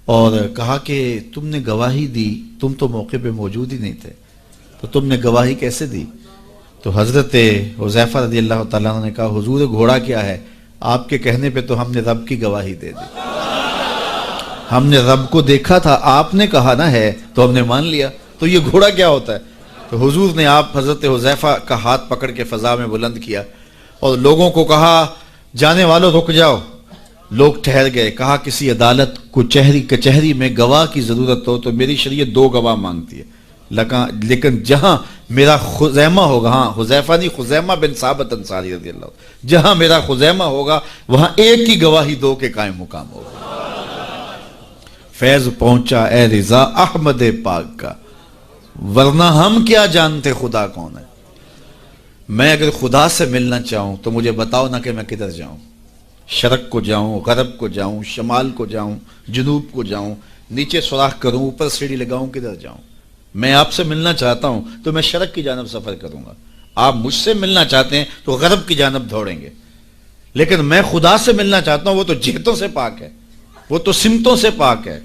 اور کہا کہ تم نے گواہی دی، تم تو موقع پہ موجود ہی نہیں تھے، تو تم نے گواہی کیسے دی؟ تو حضرت حذیفہ رضی اللہ تعالیٰ عنہ نے کہا حضور گھوڑا کیا ہے، آپ کے کہنے پہ تو ہم نے رب کی گواہی دے دی. ہم نے رب کو دیکھا تھا، آپ نے کہا نہ ہے تو ہم نے مان لیا، تو یہ گھوڑا کیا ہوتا ہے؟ تو حضور نے آپ حضرت حذیفہ کا ہاتھ پکڑ کے فضا میں بلند کیا اور لوگوں کو کہا جانے والوں رک جاؤ. لوگ ٹھہر گئے. کہا کسی عدالت کو کچہری میں گواہ کی ضرورت ہو تو میری شریعت 2 گواہ مانگتی ہے، لیکن جہاں میرا خزیمہ ہوگا، ہاں حذیفہ نہیں، خزیمہ بن ثابت انصاری رضی اللہ عنہ، جہاں میرا خزیمہ ہوگا وہاں ایک ہی گواہی 2 کے قائم مقام ہوگا. فیض پہنچا اے رضا احمد پاک کا، ورنہ ہم کیا جانتے خدا کون ہے. میں اگر خدا سے ملنا چاہوں تو مجھے بتاؤ نہ کہ میں کدھر جاؤں، شرق کو جاؤں، غرب کو جاؤں، شمال کو جاؤں، جنوب کو جاؤں، نیچے سوراخ کروں، اوپر سیڑھی لگاؤں، کدھر جاؤں. میں آپ سے ملنا چاہتا ہوں تو میں شرق کی جانب سفر کروں گا، آپ مجھ سے ملنا چاہتے ہیں تو غرب کی جانب دوڑیں گے. لیکن میں خدا سے ملنا چاہتا ہوں، وہ تو جہتوں سے پاک ہے، وہ تو سمتوں سے پاک ہے،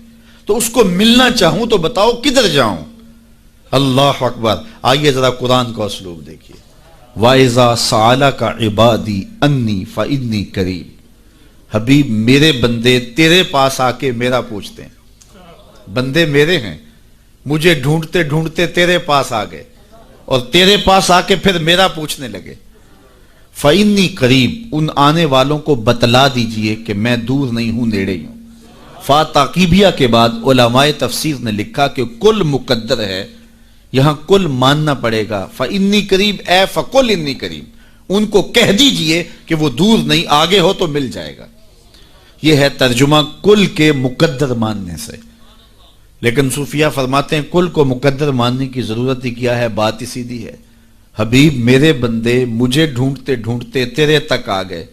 تو اس کو ملنا چاہوں تو بتاؤ کدھر جاؤں. اللہ اکبر. آئیے ذرا قرآن کا اسلوب دیکھیے. وَإِذَا سَأَلَكَ عِبَادِي أَنِّي فَإِنِّي قَرِيبٌ. حبیب میرے بندے تیرے پاس آ کے میرا پوچھتے ہیں، بندے میرے ہیں، مجھے ڈھونڈتے ڈھونڈتے تیرے پاس آ گئے اور تیرے پاس آ کے پھر میرا پوچھنے لگے. فَإِنِّي قَرِيبٌ. ان آنے والوں کو بتلا دیجئے کہ میں دور نہیں ہوں، نیڑے ہی ہوں. فا تاقیبیہ کے بعد علماء تفسیر نے لکھا کہ کل مقدر ہے، یہاں کل ماننا پڑے گا. فَإِنِّي قَرِيبٌ اے فَقُلْ إِنِّي قَرِيبٌ. ان کو کہہ دیجئے کہ وہ دور نہیں، آگے ہو تو مل جائے گا. یہ ہے ترجمہ کل کے مقدر ماننے سے. لیکن صوفیہ فرماتے ہیں کل کو مقدر ماننے کی ضرورت ہی کیا ہے، بات ہی سیدھی ہے. حبیب میرے بندے مجھے ڈھونڈتے ڈھونڈتے تیرے تک آ گئے،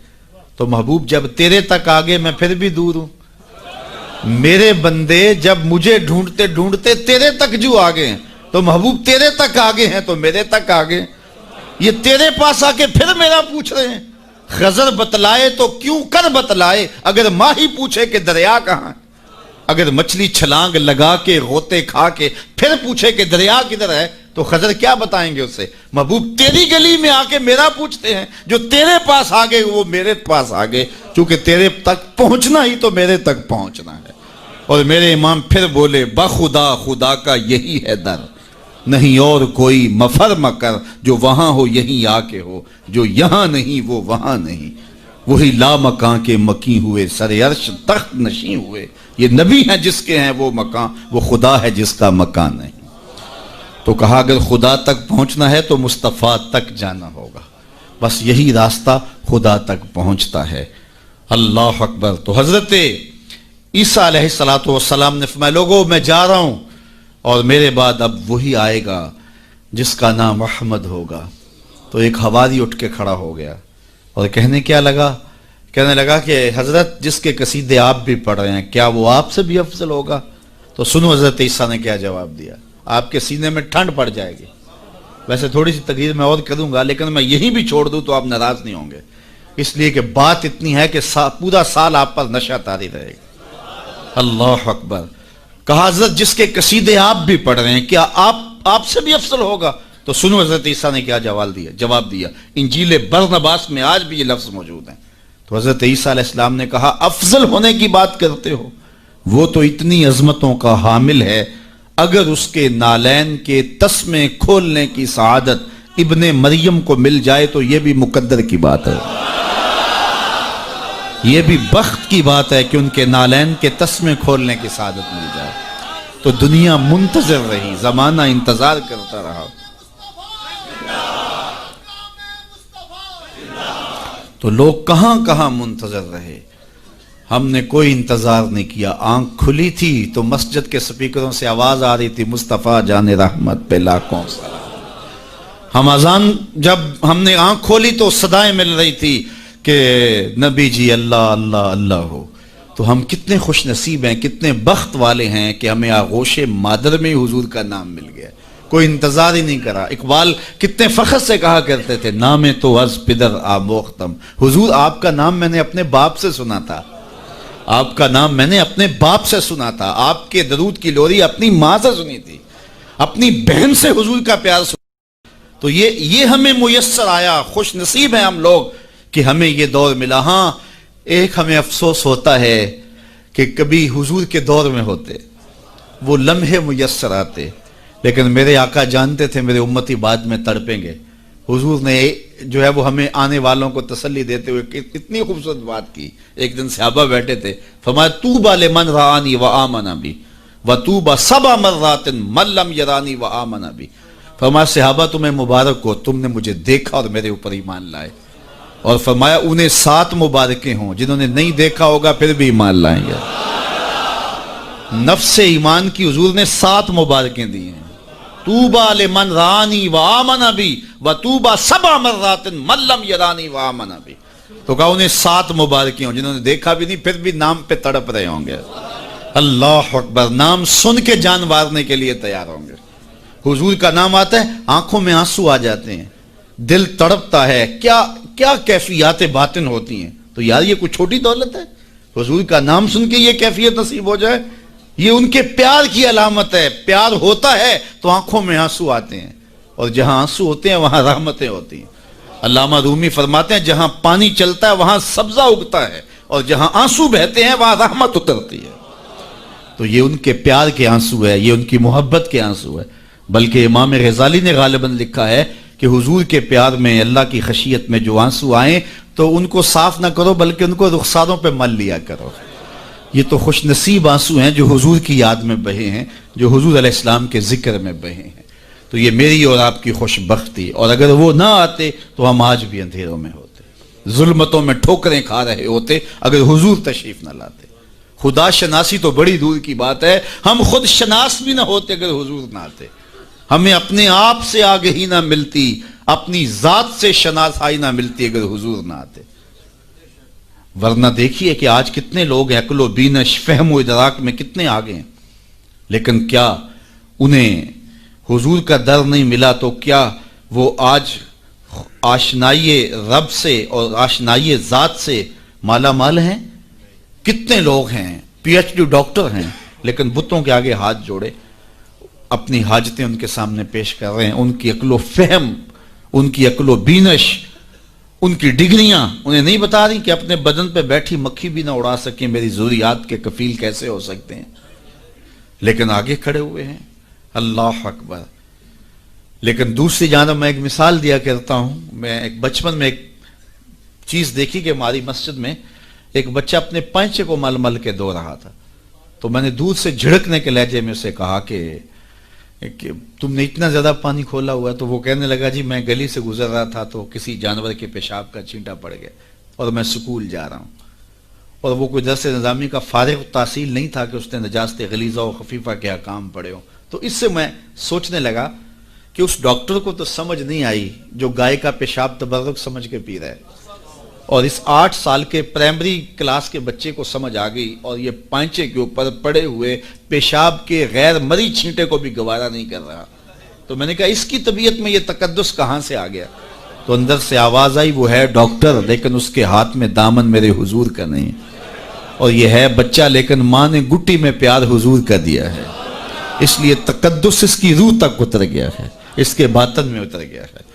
تو محبوب جب تیرے تک آ گئے میں پھر بھی دور ہوں. میرے بندے جب مجھے ڈھونڈتے ڈھونڈتے تیرے تک جو آ گئے ہیں تو محبوب تیرے تک آگے ہیں تو میرے تک آگے. یہ تیرے پاس آ کے پھر میرا پوچھ رہے ہیں. خضر بتلائے تو کیوں کر بتلائے، اگر ماہی پوچھے کہ دریا کہاں ہے، اگر مچھلی چھلانگ لگا کے غوطے کھا کے پھر پوچھے کہ دریا کدھر ہے تو خضر کیا بتائیں گے اسے. محبوب تیری گلی میں آ کے میرا پوچھتے ہیں، جو تیرے پاس آگے وہ میرے پاس آگے، چونکہ تیرے تک پہنچنا ہی تو میرے تک پہنچنا ہے. اور میرے امام پھر بولے بخدا خدا کا یہی ہے در، نہیں اور کوئی مفر مکر، جو وہاں ہو یہیں آ کے ہو، جو یہاں نہیں وہ وہاں نہیں. وہی لا مکان کے مکی ہوئے، سر عرش تخت نشیں ہوئے. یہ نبی ہیں جس کے ہیں وہ مکان، وہ خدا ہے جس کا مکان نہیں. تو کہا اگر خدا تک پہنچنا ہے تو مصطفیٰ تک جانا ہوگا، بس یہی راستہ خدا تک پہنچتا ہے. اللہ اکبر. تو حضرت عیسیٰ علیہ السلام نے فرمایا لوگوں میں جا رہا ہوں اور میرے بعد اب وہی آئے گا جس کا نام احمد ہوگا. تو ایک حواری اٹھ کے کھڑا ہو گیا اور کہنے لگا کہ حضرت جس کے قصیدے آپ بھی پڑھ رہے ہیں کیا وہ آپ سے بھی افضل ہوگا؟ تو سنو حضرت عیسیٰ نے کیا جواب دیا. آپ کے سینے میں ٹھنڈ پڑ جائے گی. ویسے تھوڑی سی تقریر میں اور کروں گا لیکن میں یہی بھی چھوڑ دوں تو آپ ناراض نہیں ہوں گے، اس لیے کہ بات اتنی ہے کہ پورا سال آپ پر نشہ طاری رہے گا. اللہ اکبر. کہا حضرت جس کے قصیدے آپ بھی پڑھ رہے ہیں کیا آپ سے بھی افضل ہوگا؟ تو سنو حضرت عیسیٰ نے کیا جواب دیا. انجیل برنباس میں آج بھی یہ لفظ موجود ہیں. تو حضرت عیسیٰ علیہ السلام نے کہا افضل ہونے کی بات کرتے ہو، وہ تو اتنی عظمتوں کا حامل ہے، اگر اس کے نالین کے تسمے کھولنے کی سعادت ابن مریم کو مل جائے تو یہ بھی مقدر کی بات ہے، یہ بھی بخت کی بات ہے کہ ان کے نالین کے تسمے کھولنے کی سعادت مل جائے۔ تو دنیا منتظر رہی، زمانہ انتظار کرتا رہا۔ تو لوگ کہاں کہاں منتظر رہے، ہم نے کوئی انتظار نہیں کیا۔ آنکھ کھلی تھی تو مسجد کے سپیکروں سے آواز آ رہی تھی مصطفیٰ جان رحمت پہ لاکھوں سلام۔ ہم اذان جب ہم نے آنکھ کھولی تو صدائیں مل رہی تھی کہ نبی جی اللہ اللہ اللہ ہو۔ تو ہم کتنے خوش نصیب ہیں، کتنے بخت والے ہیں کہ ہمیں آغوش مادر میں حضور کا نام مل گیا، کوئی انتظار ہی نہیں کرا۔ اقبال کتنے فخر سے کہا کرتے تھے نام تو از پدر آموختم، حضور آپ کا نام میں نے اپنے باپ سے سنا تھا، آپ کا نام میں نے اپنے باپ سے سنا تھا، آپ کے درود کی لوری اپنی ماں سے سنی تھی، اپنی بہن سے حضور کا پیار سنا۔ تو یہ ہمیں میسر آیا، خوش نصیب ہیں ہم لوگ کہ ہمیں یہ دور ملا۔ ہاں ایک ہمیں افسوس ہوتا ہے کہ کبھی حضور کے دور میں ہوتے، وہ لمحے میسر آتے، لیکن میرے آقا جانتے تھے میرے امتی بعد میں تڑپیں گے۔ حضور نے جو ہے وہ ہمیں آنے والوں کو تسلی دیتے ہوئے اتنی خوبصورت بات کی۔ ایک دن صحابہ بیٹھے تھے، فرمایا طوبی لمن رآنی وآمن بی وطوبی سبع مرات من لم یرانی وآمن بی۔ فرمایا صحابہ تمہیں مبارک ہو، تم نے مجھے دیکھا اور میرے اوپر ایمان لائے، اور فرمایا انہیں 7 مبارکیں ہوں جنہوں نے نہیں دیکھا ہوگا پھر بھی ایمان لائیں گے۔ نفس ایمان کی حضور نے 7 مبارکیں دی ہیں، طوبی لمن رآنی وآمن بی وطوبی سبع مرات من لم یرانی وآمن بی۔ تو کہا انہیں 7 مبارکیں ہوں جنہوں نے دیکھا بھی نہیں پھر بھی نام پہ تڑپ رہے ہوں گے۔ اللہ اکبر، نام سن کے جان مارنے کے لیے تیار ہوں گے۔ حضور کا نام آتا ہے آنکھوں میں آنسو آ جاتے ہیں، دل تڑپتا ہے، کیا کیفیات باطن ہوتی ہیں۔ تو یار یہ کوئی چھوٹی دولت ہے، حضور کا نام سن کے یہ کیفیت نصیب ہو جائے، یہ ان کے پیار کی علامت ہے۔ پیار ہوتا ہے تو آنکھوں میں آنسو آتے ہیں، اور جہاں آنسو ہوتے ہیں وہاں رحمتیں ہوتی ہیں۔ علامہ رومی فرماتے ہیں جہاں پانی چلتا ہے وہاں سبزہ اگتا ہے، اور جہاں آنسو بہتے ہیں وہاں رحمت اترتی ہے۔ تو یہ ان کے پیار کے آنسو ہے، یہ ان کی محبت کے آنسو ہے۔ بلکہ امام غزالی نے غالباً لکھا ہے کہ حضور کے پیار میں، اللہ کی خشیت میں جو آنسو آئیں تو ان کو صاف نہ کرو بلکہ ان کو رخساروں پہ مل لیا کرو۔ یہ تو خوش نصیب آنسو ہیں جو حضور کی یاد میں بہے ہیں، جو حضور علیہ السلام کے ذکر میں بہے ہیں۔ تو یہ میری اور آپ کی خوش بختی، اور اگر وہ نہ آتے تو ہم آج بھی اندھیروں میں ہوتے، ظلمتوں میں ٹھوکریں کھا رہے ہوتے اگر حضور تشریف نہ لاتے۔ خدا شناسی تو بڑی دور کی بات ہے، ہم خود شناس بھی نہ ہوتے اگر حضور نہ آتے، ہمیں اپنے آپ سے آگہی نہ ملتی، اپنی ذات سے شناسائی نہ ملتی اگر حضور نہ آتے۔ ورنہ دیکھیے کہ آج کتنے لوگ عقل و بینش، فہم و ادراک میں کتنے آگے ہیں، لیکن کیا انہیں حضور کا در نہیں ملا تو کیا وہ آج آشنائی رب سے اور آشنائی ذات سے مالا مال ہیں؟ کتنے لوگ ہیں پی ایچ ڈی ڈاکٹر ہیں لیکن بتوں کے آگے ہاتھ جوڑے اپنی حاجتیں ان کے سامنے پیش کر رہے ہیں۔ ان کی عقل و فہم، ان کی عقل و بینش، ان کی ڈگریاں انہیں نہیں بتا رہی کہ اپنے بدن پہ بیٹھی مکھی بھی نہ اڑا سکیں، میری ضروریات کے کفیل کیسے ہو سکتے ہیں، لیکن آگے کھڑے ہوئے ہیں۔ اللہ اکبر۔ لیکن دوسری جانب میں ایک مثال دیا کرتا ہوں، میں ایک بچپن میں ایک چیز دیکھی کہ ہماری مسجد میں ایک بچہ اپنے پینچے کو مل مل کے دھو رہا تھا، تو میں نے دور سے جھڑکنے کے لہجے میں اسے کہا کہ تم نے اتنا زیادہ پانی کھولا ہوا ہے، تو وہ کہنے لگا جی میں گلی سے گزر رہا تھا تو کسی جانور کے پیشاب کا چینٹا پڑ گیا اور میں سکول جا رہا ہوں، اور وہ کوئی درس نظامی کا فارغ التحصیل نہیں تھا کہ اس نے نجاست غلیظہ و خفیفہ کے احکام پڑھے ہوں۔ تو اس سے میں سوچنے لگا کہ اس ڈاکٹر کو تو سمجھ نہیں آئی جو گائے کا پیشاب تبرک سمجھ کے پی رہا ہے، اور اس 8 سال کے پرائمری کلاس کے بچے کو سمجھ آ گئی، اور یہ پانچے کے اوپر پڑے ہوئے پیشاب کے غیر مری چھینٹے کو بھی گوارا نہیں کر رہا۔ تو میں نے کہا اس کی طبیعت میں یہ تقدس کہاں سے آ گیا؟ تو اندر سے آواز آئی وہ ہے ڈاکٹر لیکن اس کے ہاتھ میں دامن میرے حضور کا نہیں، اور یہ ہے بچہ لیکن ماں نے گٹی میں پیار حضور کا دیا ہے، اس لیے تقدس اس کی روح تک اتر گیا ہے، اس کے باطن میں اتر گیا ہے۔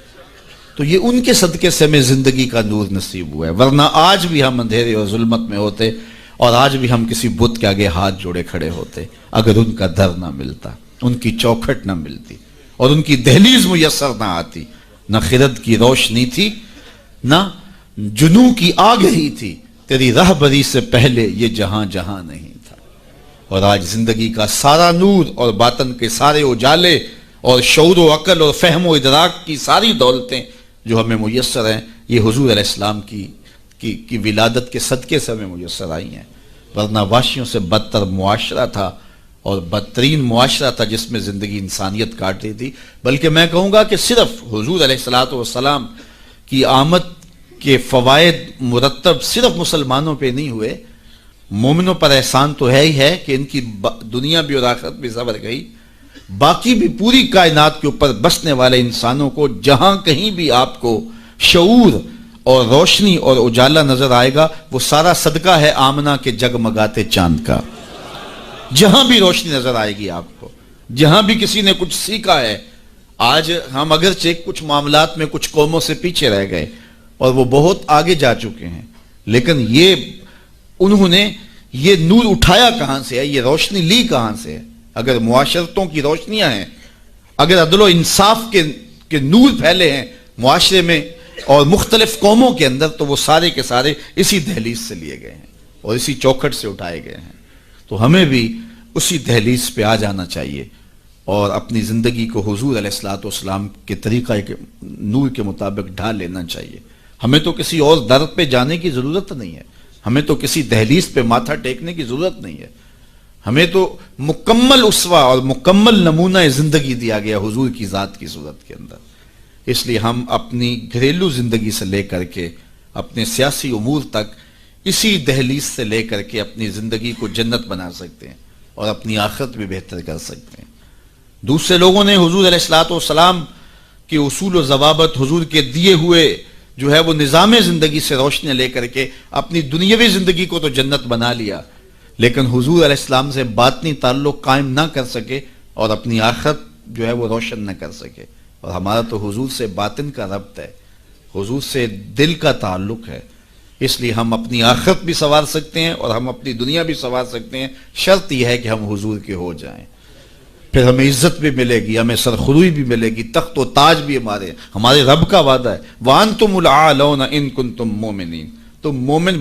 تو یہ ان کے صدقے سے ہمیں زندگی کا نور نصیب ہوا ہے، ورنہ آج بھی ہم اندھیرے اور ظلمت میں ہوتے، اور آج بھی ہم کسی بت کے آگے ہاتھ جوڑے کھڑے ہوتے اگر ان کا در نہ ملتا، ان کی چوکھٹ نہ ملتی اور ان کی دہلیز میسر نہ آتی۔ نہ خرد کی روشنی تھی، نہ جنوں کی آگ ہی تھی، تیری رہبری سے پہلے یہ جہاں جہاں نہیں تھا۔ اور آج زندگی کا سارا نور اور باطن کے سارے اجالے اور شعور و عقل اور فہم و ادراک کی ساری دولتیں جو ہمیں میسر ہیں، یہ حضور علیہ السلام کی ولادت کے صدقے سے ہمیں میسر آئی ہیں، ورنہ وحشیوں سے بدتر معاشرہ تھا اور بدترین معاشرہ تھا جس میں زندگی انسانیت کاٹ رہی تھی۔ بلکہ میں کہوں گا کہ صرف حضور علیہ السلام کی آمد کے فوائد مرتب صرف مسلمانوں پہ نہیں ہوئے، مومنوں پر احسان تو ہے ہی ہے کہ ان کی دنیا بھی اور آخرت بھی سنور گئی، باقی بھی پوری کائنات کے اوپر بسنے والے انسانوں کو جہاں کہیں بھی آپ کو شعور اور روشنی اور اجالا نظر آئے گا، وہ سارا صدقہ ہے آمنہ کے جگمگاتے چاند کا۔ جہاں بھی روشنی نظر آئے گی آپ کو، جہاں بھی کسی نے کچھ سیکھا ہے۔ آج ہم اگرچہ کچھ معاملات میں کچھ قوموں سے پیچھے رہ گئے اور وہ بہت آگے جا چکے ہیں، لیکن انہوں نے یہ نور اٹھایا کہاں سے ہے، یہ روشنی لی کہاں سے ہے؟ اگر معاشرتوں کی روشنیاں ہیں، اگر عدل و انصاف کے نور پھیلے ہیں معاشرے میں اور مختلف قوموں کے اندر، تو وہ سارے کے سارے اسی دہلیز سے لیے گئے ہیں اور اسی چوکھٹ سے اٹھائے گئے ہیں۔ تو ہمیں بھی اسی دہلیز پہ آ جانا چاہیے اور اپنی زندگی کو حضور علیہ السلام کے طریقہ کے نور کے مطابق ڈھال لینا چاہیے۔ ہمیں تو کسی اور در پہ جانے کی ضرورت نہیں ہے، ہمیں تو کسی دہلیز پہ ماتھا ٹیکنے کی ضرورت نہیں ہے، ہمیں تو مکمل اسوہ اور مکمل نمونہ زندگی دیا گیا حضور کی ذات کی صورت کے اندر۔ اس لیے ہم اپنی گھریلو زندگی سے لے کر کے اپنے سیاسی امور تک اسی دہلیز سے لے کر کے اپنی زندگی کو جنت بنا سکتے ہیں اور اپنی آخرت بھی بہتر کر سکتے ہیں۔ دوسرے لوگوں نے حضور علیہ السلام کے اصول و ضوابط، حضور کے دیے ہوئے جو ہے وہ نظام زندگی سے روشنی لے کر کے اپنی دنیاوی زندگی کو تو جنت بنا لیا، لیکن حضور علیہ السلام سے باطنی تعلق قائم نہ کر سکے اور اپنی آخرت جو ہے وہ روشن نہ کر سکے۔ اور ہمارا تو حضور سے باطن کا ربط ہے، حضور سے دل کا تعلق ہے، اس لیے ہم اپنی آخرت بھی سنوار سکتے ہیں اور ہم اپنی دنیا بھی سنوار سکتے ہیں، شرط یہ ہے کہ ہم حضور کے ہو جائیں۔ پھر ہمیں عزت بھی ملے گی، ہمیں سرخروئی بھی ملے گی، تخت و تاج بھی ہمارے رب کا وعدہ ہے، وَأَنْتُمُ الْأَعْلَوْنَ إِن كُنتُم مُؤْمِنِينَ۔ تم مومن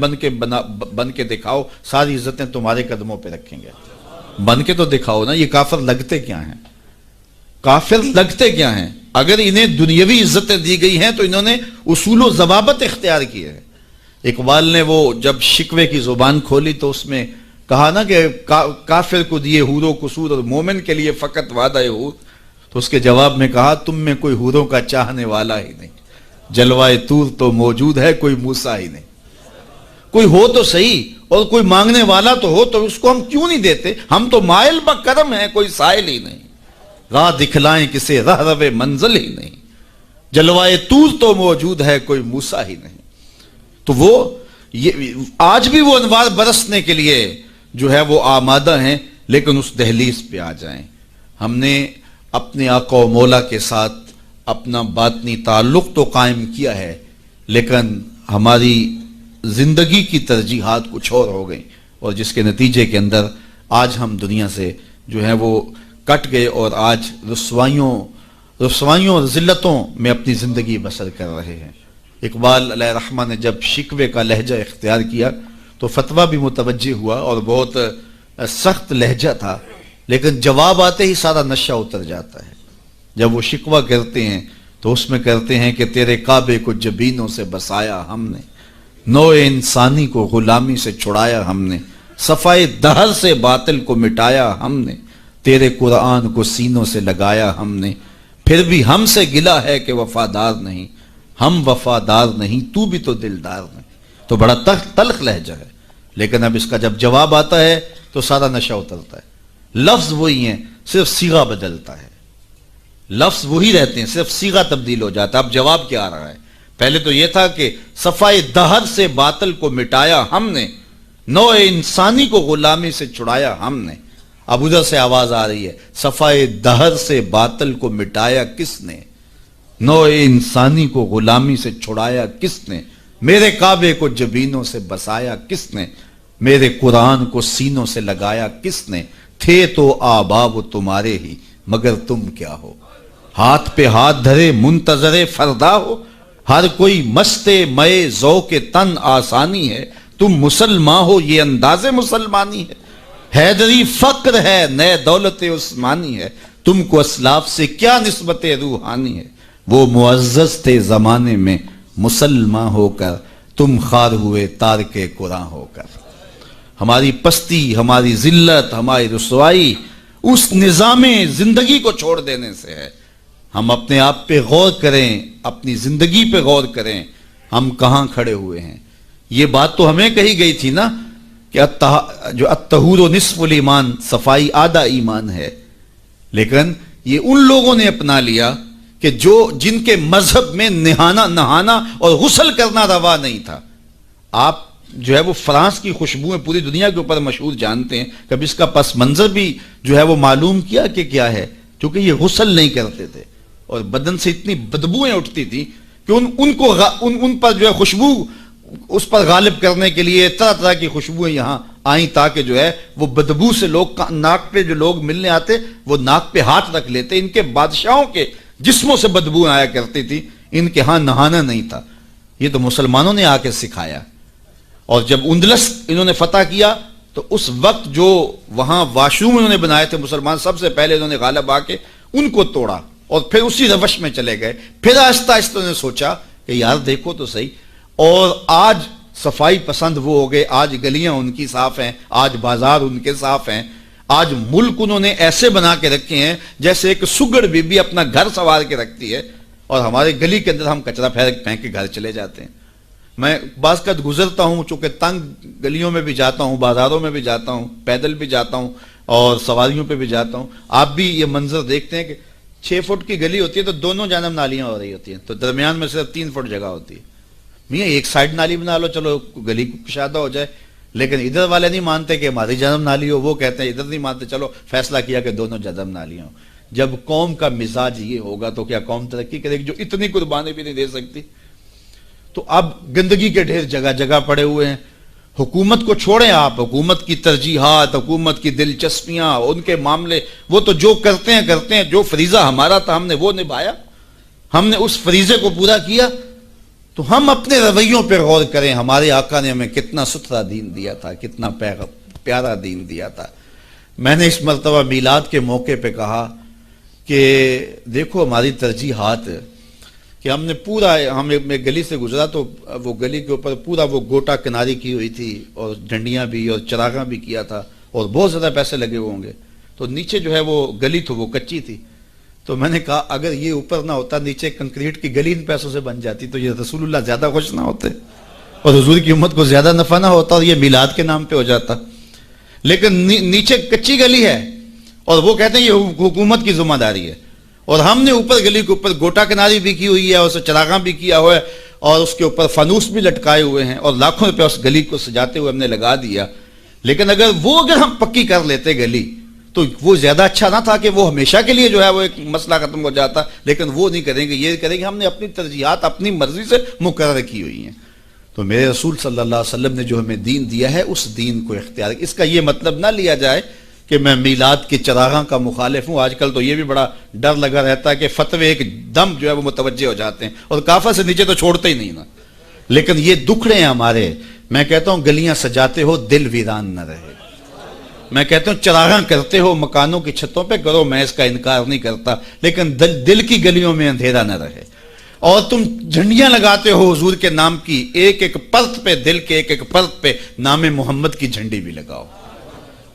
بن کے دکھاؤ، ساری عزتیں تمہارے قدموں پہ رکھیں گے۔ بن کے تو دکھاؤ نا۔ یہ کافر لگتے کیا ہیں؟ کافر لگتے کیا ہیں؟ اگر انہیں دنیاوی عزتیں دی گئی ہیں تو انہوں نے اصول و ضوابط اختیار کیے ہیں۔ اقبال نے وہ جب شکوے کی زبان کھولی تو اس میں کہا نا کہ کافر کو دیے حور و قصور اور مومن کے لیے فقط وعدہ حور، تو اس کے جواب میں کہا تم میں کوئی حوروں کا چاہنے والا ہی نہیں، جلوائے طور تو موجود ہے کوئی موسیٰ ہی نہیں۔ کوئی ہو تو صحیح اور کوئی مانگنے والا تو ہو، تو اس کو ہم کیوں نہیں دیتے؟ ہم تو مائل بکرم ہیں، کوئی سائل ہی نہیں، راہ دکھلائیں کسے راہ رو منزل ہی نہیں، جلوائے طور تو موجود ہے کوئی موسیٰ ہی نہیں۔ تو وہ آج بھی وہ انوار برسنے کے لیے جو ہے وہ آمادہ ہیں، لیکن اس دہلیز پہ آ جائیں۔ ہم نے اپنے آقا و مولا کے ساتھ اپنا باطنی تعلق تو قائم کیا ہے، لیکن ہماری زندگی کی ترجیحات کچھ اور ہو گئیں، اور جس کے نتیجے کے اندر آج ہم دنیا سے جو ہے وہ کٹ گئے اور آج رسوائیوں اور ذلتوں میں اپنی زندگی بسر کر رہے ہیں۔ اقبال علیہ رحمہ نے جب شکوے کا لہجہ اختیار کیا تو فتویٰ بھی متوجہ ہوا اور بہت سخت لہجہ تھا، لیکن جواب آتے ہی سارا نشہ اتر جاتا ہے۔ جب وہ شکوہ کرتے ہیں تو اس میں کرتے ہیں کہ تیرے کعبے کو جبینوں سے بسایا ہم نے، نوع انسانی کو غلامی سے چھڑایا ہم نے، صفائے دہر سے باطل کو مٹایا ہم نے، تیرے قرآن کو سینوں سے لگایا ہم نے، پھر بھی ہم سے گلہ ہے کہ وفادار نہیں، ہم وفادار نہیں تو بھی تو دلدار نہیں۔ تو بڑا تلخ لہجہ ہے، لیکن اب اس کا جب جواب آتا ہے تو سارا نشہ اترتا ہے۔ لفظ وہی ہیں، صرف صیغہ بدلتا ہے، لفظ وہی رہتے ہیں، صرف صیغہ تبدیل ہو جاتا ہے۔ اب جواب کیا آ رہا ہے؟ پہلے تو یہ تھا کہ صفائے دہر سے باطل کو مٹایا ہم نے، نوع انسانی کو غلامی سے چھڑایا ہم نے۔ اب ادھر سے آواز آ رہی ہے، صفائے دہر سے باطل کو مٹایا کس نے، نوع انسانی کو غلامی سے چھڑایا کس نے؟ میرے کعبے کو جبینوں سے بسایا کس نے؟ میرے قرآن کو سینوں سے لگایا کس نے؟ تھے تو آبا وہ تمہارے ہی، مگر تم کیا ہو؟ ہاتھ پہ ہاتھ دھرے منتظر فردا ہو، ہر کوئی مستے مئے ذوق تن آسانی ہے، تم مسلمان ہو یہ انداز مسلمانی ہے، حیدری فقر ہے نئے دولت عثمانی ہے، تم کو اسلاف سے کیا نسبت روحانی ہے، وہ معزز تھے زمانے میں مسلمان ہو کر، تم خار ہوئے تارک قرآن ہو کر۔ ہماری پستی، ہماری ذلت، ہماری رسوائی اس نظام زندگی کو چھوڑ دینے سے ہے۔ ہم اپنے آپ پہ غور کریں، اپنی زندگی پہ غور کریں، ہم کہاں کھڑے ہوئے ہیں۔ یہ بات تو ہمیں کہی گئی تھی نا کہ جو الطہور نصف الایمان، صفائی آدھا ایمان ہے، لیکن یہ ان لوگوں نے اپنا لیا کہ جن کے مذہب میں نہانا اور غسل کرنا روا نہیں تھا۔ آپ جو ہے وہ فرانس کی خوشبوئیں پوری دنیا کے اوپر مشہور جانتے ہیں، کبھی اس کا پس منظر بھی جو ہے وہ معلوم کیا کہ کیا ہے؟ کیونکہ یہ غسل نہیں کرتے تھے اور بدن سے اتنی بدبوئیں اٹھتی تھی کہ ان پر جو ہے خوشبو اس پر غالب کرنے کے لیے طرح طرح کی خوشبوئیں یہاں آئیں، تاکہ جو ہے وہ بدبو سے لوگ ناک پہ جو لوگ ملنے آتے وہ ناک پہ ہاتھ رکھ لیتے۔ ان کے بادشاہوں کے جسموں سے بدبو آیا کرتی تھی، ان کے ہاں نہانا نہیں تھا۔ یہ تو مسلمانوں نے آ کے سکھایا، اور جب اندلس انہوں نے فتح کیا تو اس وقت جو وہاں واشروم انہوں نے بنائے تھے مسلمان، سب سے پہلے انہوں نے غالب آ کے ان کو توڑا اور پھر اسی روش میں چلے گئے۔ پھر آہستہ آہستہ انہوں نے سوچا کہ یار دیکھو تو صحیح، اور آج صفائی پسند وہ ہو گئے، آج گلیاں ان کی صاف ہیں، آج بازار ان کے صاف ہیں، آج ملک انہوں نے ایسے بنا کے رکھے ہیں جیسے ایک سگڑ بی بی اپنا گھر سنوار کے رکھتی ہے، اور ہمارے گلی کے اندر ہم کچرا پھینک کے گھر چلے جاتے ہیں۔ میں بعض قد گزرتا ہوں، چونکہ تنگ گلیوں میں بھی جاتا ہوں، بازاروں میں بھی جاتا ہوں، پیدل بھی جاتا ہوں اور سواریوں پہ بھی جاتا ہوں، آپ بھی یہ منظر دیکھتے ہیں کہ 6 فٹ کی گلی ہوتی ہے تو دونوں جانب نالیاں ہو رہی ہوتی ہیں، تو درمیان میں صرف 3 فٹ جگہ ہوتی ہے۔ میاں ایک سائڈ نالی بنا لو، چلو گلی کشادہ ہو جائے، لیکن ادھر والے نہیں مانتے کہ ہماری جانب نالی ہو، وہ کہتے ہیں ادھر نہیں مانتے، چلو فیصلہ کیا کہ دونوں جانب نالیاں ہوں۔ جب قوم کا مزاج یہ ہوگا تو کیا قوم ترقی کرے گی جو اتنی قربانی بھی نہیں دے سکتی؟ تو اب گندگی کے ڈھیر جگہ جگہ پڑے ہوئے ہیں۔ حکومت کو چھوڑیں آپ، حکومت کی ترجیحات، حکومت کی دلچسپیاں، ان کے معاملے، وہ تو جو کرتے ہیں، جو فریضہ ہمارا تھا ہم نے وہ نبھایا، ہم نے اس فریضے کو پورا کیا۔ تو ہم اپنے رویوں پہ غور کریں، ہمارے آقا نے ہمیں کتنا ستھرا دین دیا تھا، کتنا پیارا دین دیا تھا۔ میں نے اس مرتبہ میلاد کے موقع پہ کہا کہ دیکھو ہماری ترجیحات کہ ہم نے پورا، میں گلی سے گزرا تو وہ گلی کے اوپر پورا وہ گوٹا کناری کی ہوئی تھی اور ڈنڈیاں بھی اور چراغاں بھی کیا تھا اور بہت زیادہ پیسے لگے ہوئے ہوں گے، تو نیچے جو ہے وہ گلی تو وہ کچی تھی، تو میں نے کہا اگر یہ اوپر نہ ہوتا، نیچے کنکریٹ کی گلی ان پیسوں سے بن جاتی تو یہ رسول اللہ زیادہ خوش نہ ہوتے اور حضور کی امت کو زیادہ نفع نہ ہوتا اور یہ میلاد کے نام پہ ہو جاتا، لیکن نیچے کچی گلی ہے اور وہ کہتے ہیں یہ حکومت کی ذمہ داری ہے، اور ہم نے اوپر گلی کے اوپر گوٹا کناری بھی کی ہوئی ہے اور اسے چراغاں بھی کیا ہوا ہے اور اس کے اوپر فانوس بھی لٹکائے ہوئے ہیں اور لاکھوں روپے اس گلی کو سجاتے ہوئے ہم نے لگا دیا۔ لیکن اگر ہم پکی کر لیتے گلی تو وہ زیادہ اچھا نہ تھا کہ وہ ہمیشہ کے لیے جو ہے وہ ایک مسئلہ ختم ہو جاتا، لیکن وہ نہیں کریں گے، یہ کریں گے ہم نے اپنی ترجیحات اپنی مرضی سے مقرر کی ہوئی ہیں۔ تو میرے رسول صلی اللہ علیہ وسلم نے جو ہمیں دین دیا ہے اس دین کو اختیار، اس کا یہ مطلب نہ لیا جائے کہ میں میلاد کے چراغاں کا مخالف ہوں۔ آج کل تو یہ بھی بڑا ڈر لگا رہتا ہے کہ فتوے ایک دم جو ہے وہ متوجہ ہو جاتے ہیں اور کعبہ سے نیچے تو چھوڑتے ہی نہیں نا، لیکن یہ دکھڑے ہیں ہمارے۔ میں کہتا ہوں گلیاں سجاتے ہو دل ویران نہ رہے، میں کہتا ہوں چراغاں کرتے ہو مکانوں کی چھتوں پہ کرو، میں اس کا انکار نہیں کرتا، لیکن دل کی گلیوں میں اندھیرا نہ رہے۔ اور تم جھنڈیاں لگاتے ہو حضور کے نام کی، ایک ایک پرت پہ، دل کے ایک ایک پرت پہ نام محمد کی جھنڈی بھی لگاؤ۔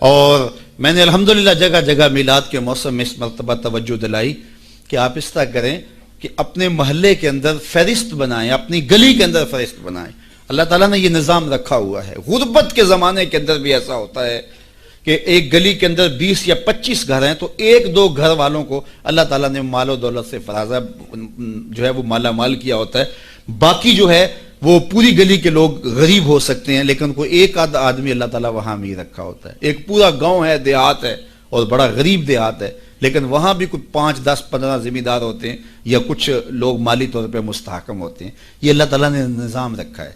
اور میں نے الحمدللہ جگہ جگہ میلاد کے موسم میں اس مرتبہ توجہ دلائی کہ آپ اس طرح کریں کہ اپنے محلے کے اندر فہرست بنائیں، اپنی گلی کے اندر فہرست بنائیں۔ اللہ تعالیٰ نے یہ نظام رکھا ہوا ہے۔ غربت کے زمانے کے اندر بھی ایسا ہوتا ہے کہ ایک گلی کے اندر 20 یا 25 گھر ہیں تو 1-2 گھر والوں کو اللہ تعالیٰ نے مال و دولت سے فرازہ جو ہے وہ مالا مال کیا ہوتا ہے، باقی جو ہے وہ پوری گلی کے لوگ غریب ہو سکتے ہیں، لیکن کوئی ایک آدھ آدمی اللہ تعالیٰ وہاں بھی رکھا ہوتا ہے۔ ایک پورا گاؤں ہے، دیہات ہے، اور بڑا غریب دیہات ہے، لیکن وہاں بھی کوئی 5 10 15 ذمہ دار ہوتے ہیں یا کچھ لوگ مالی طور پہ مستحکم ہوتے ہیں. یہ اللہ تعالیٰ نے نظام رکھا ہے.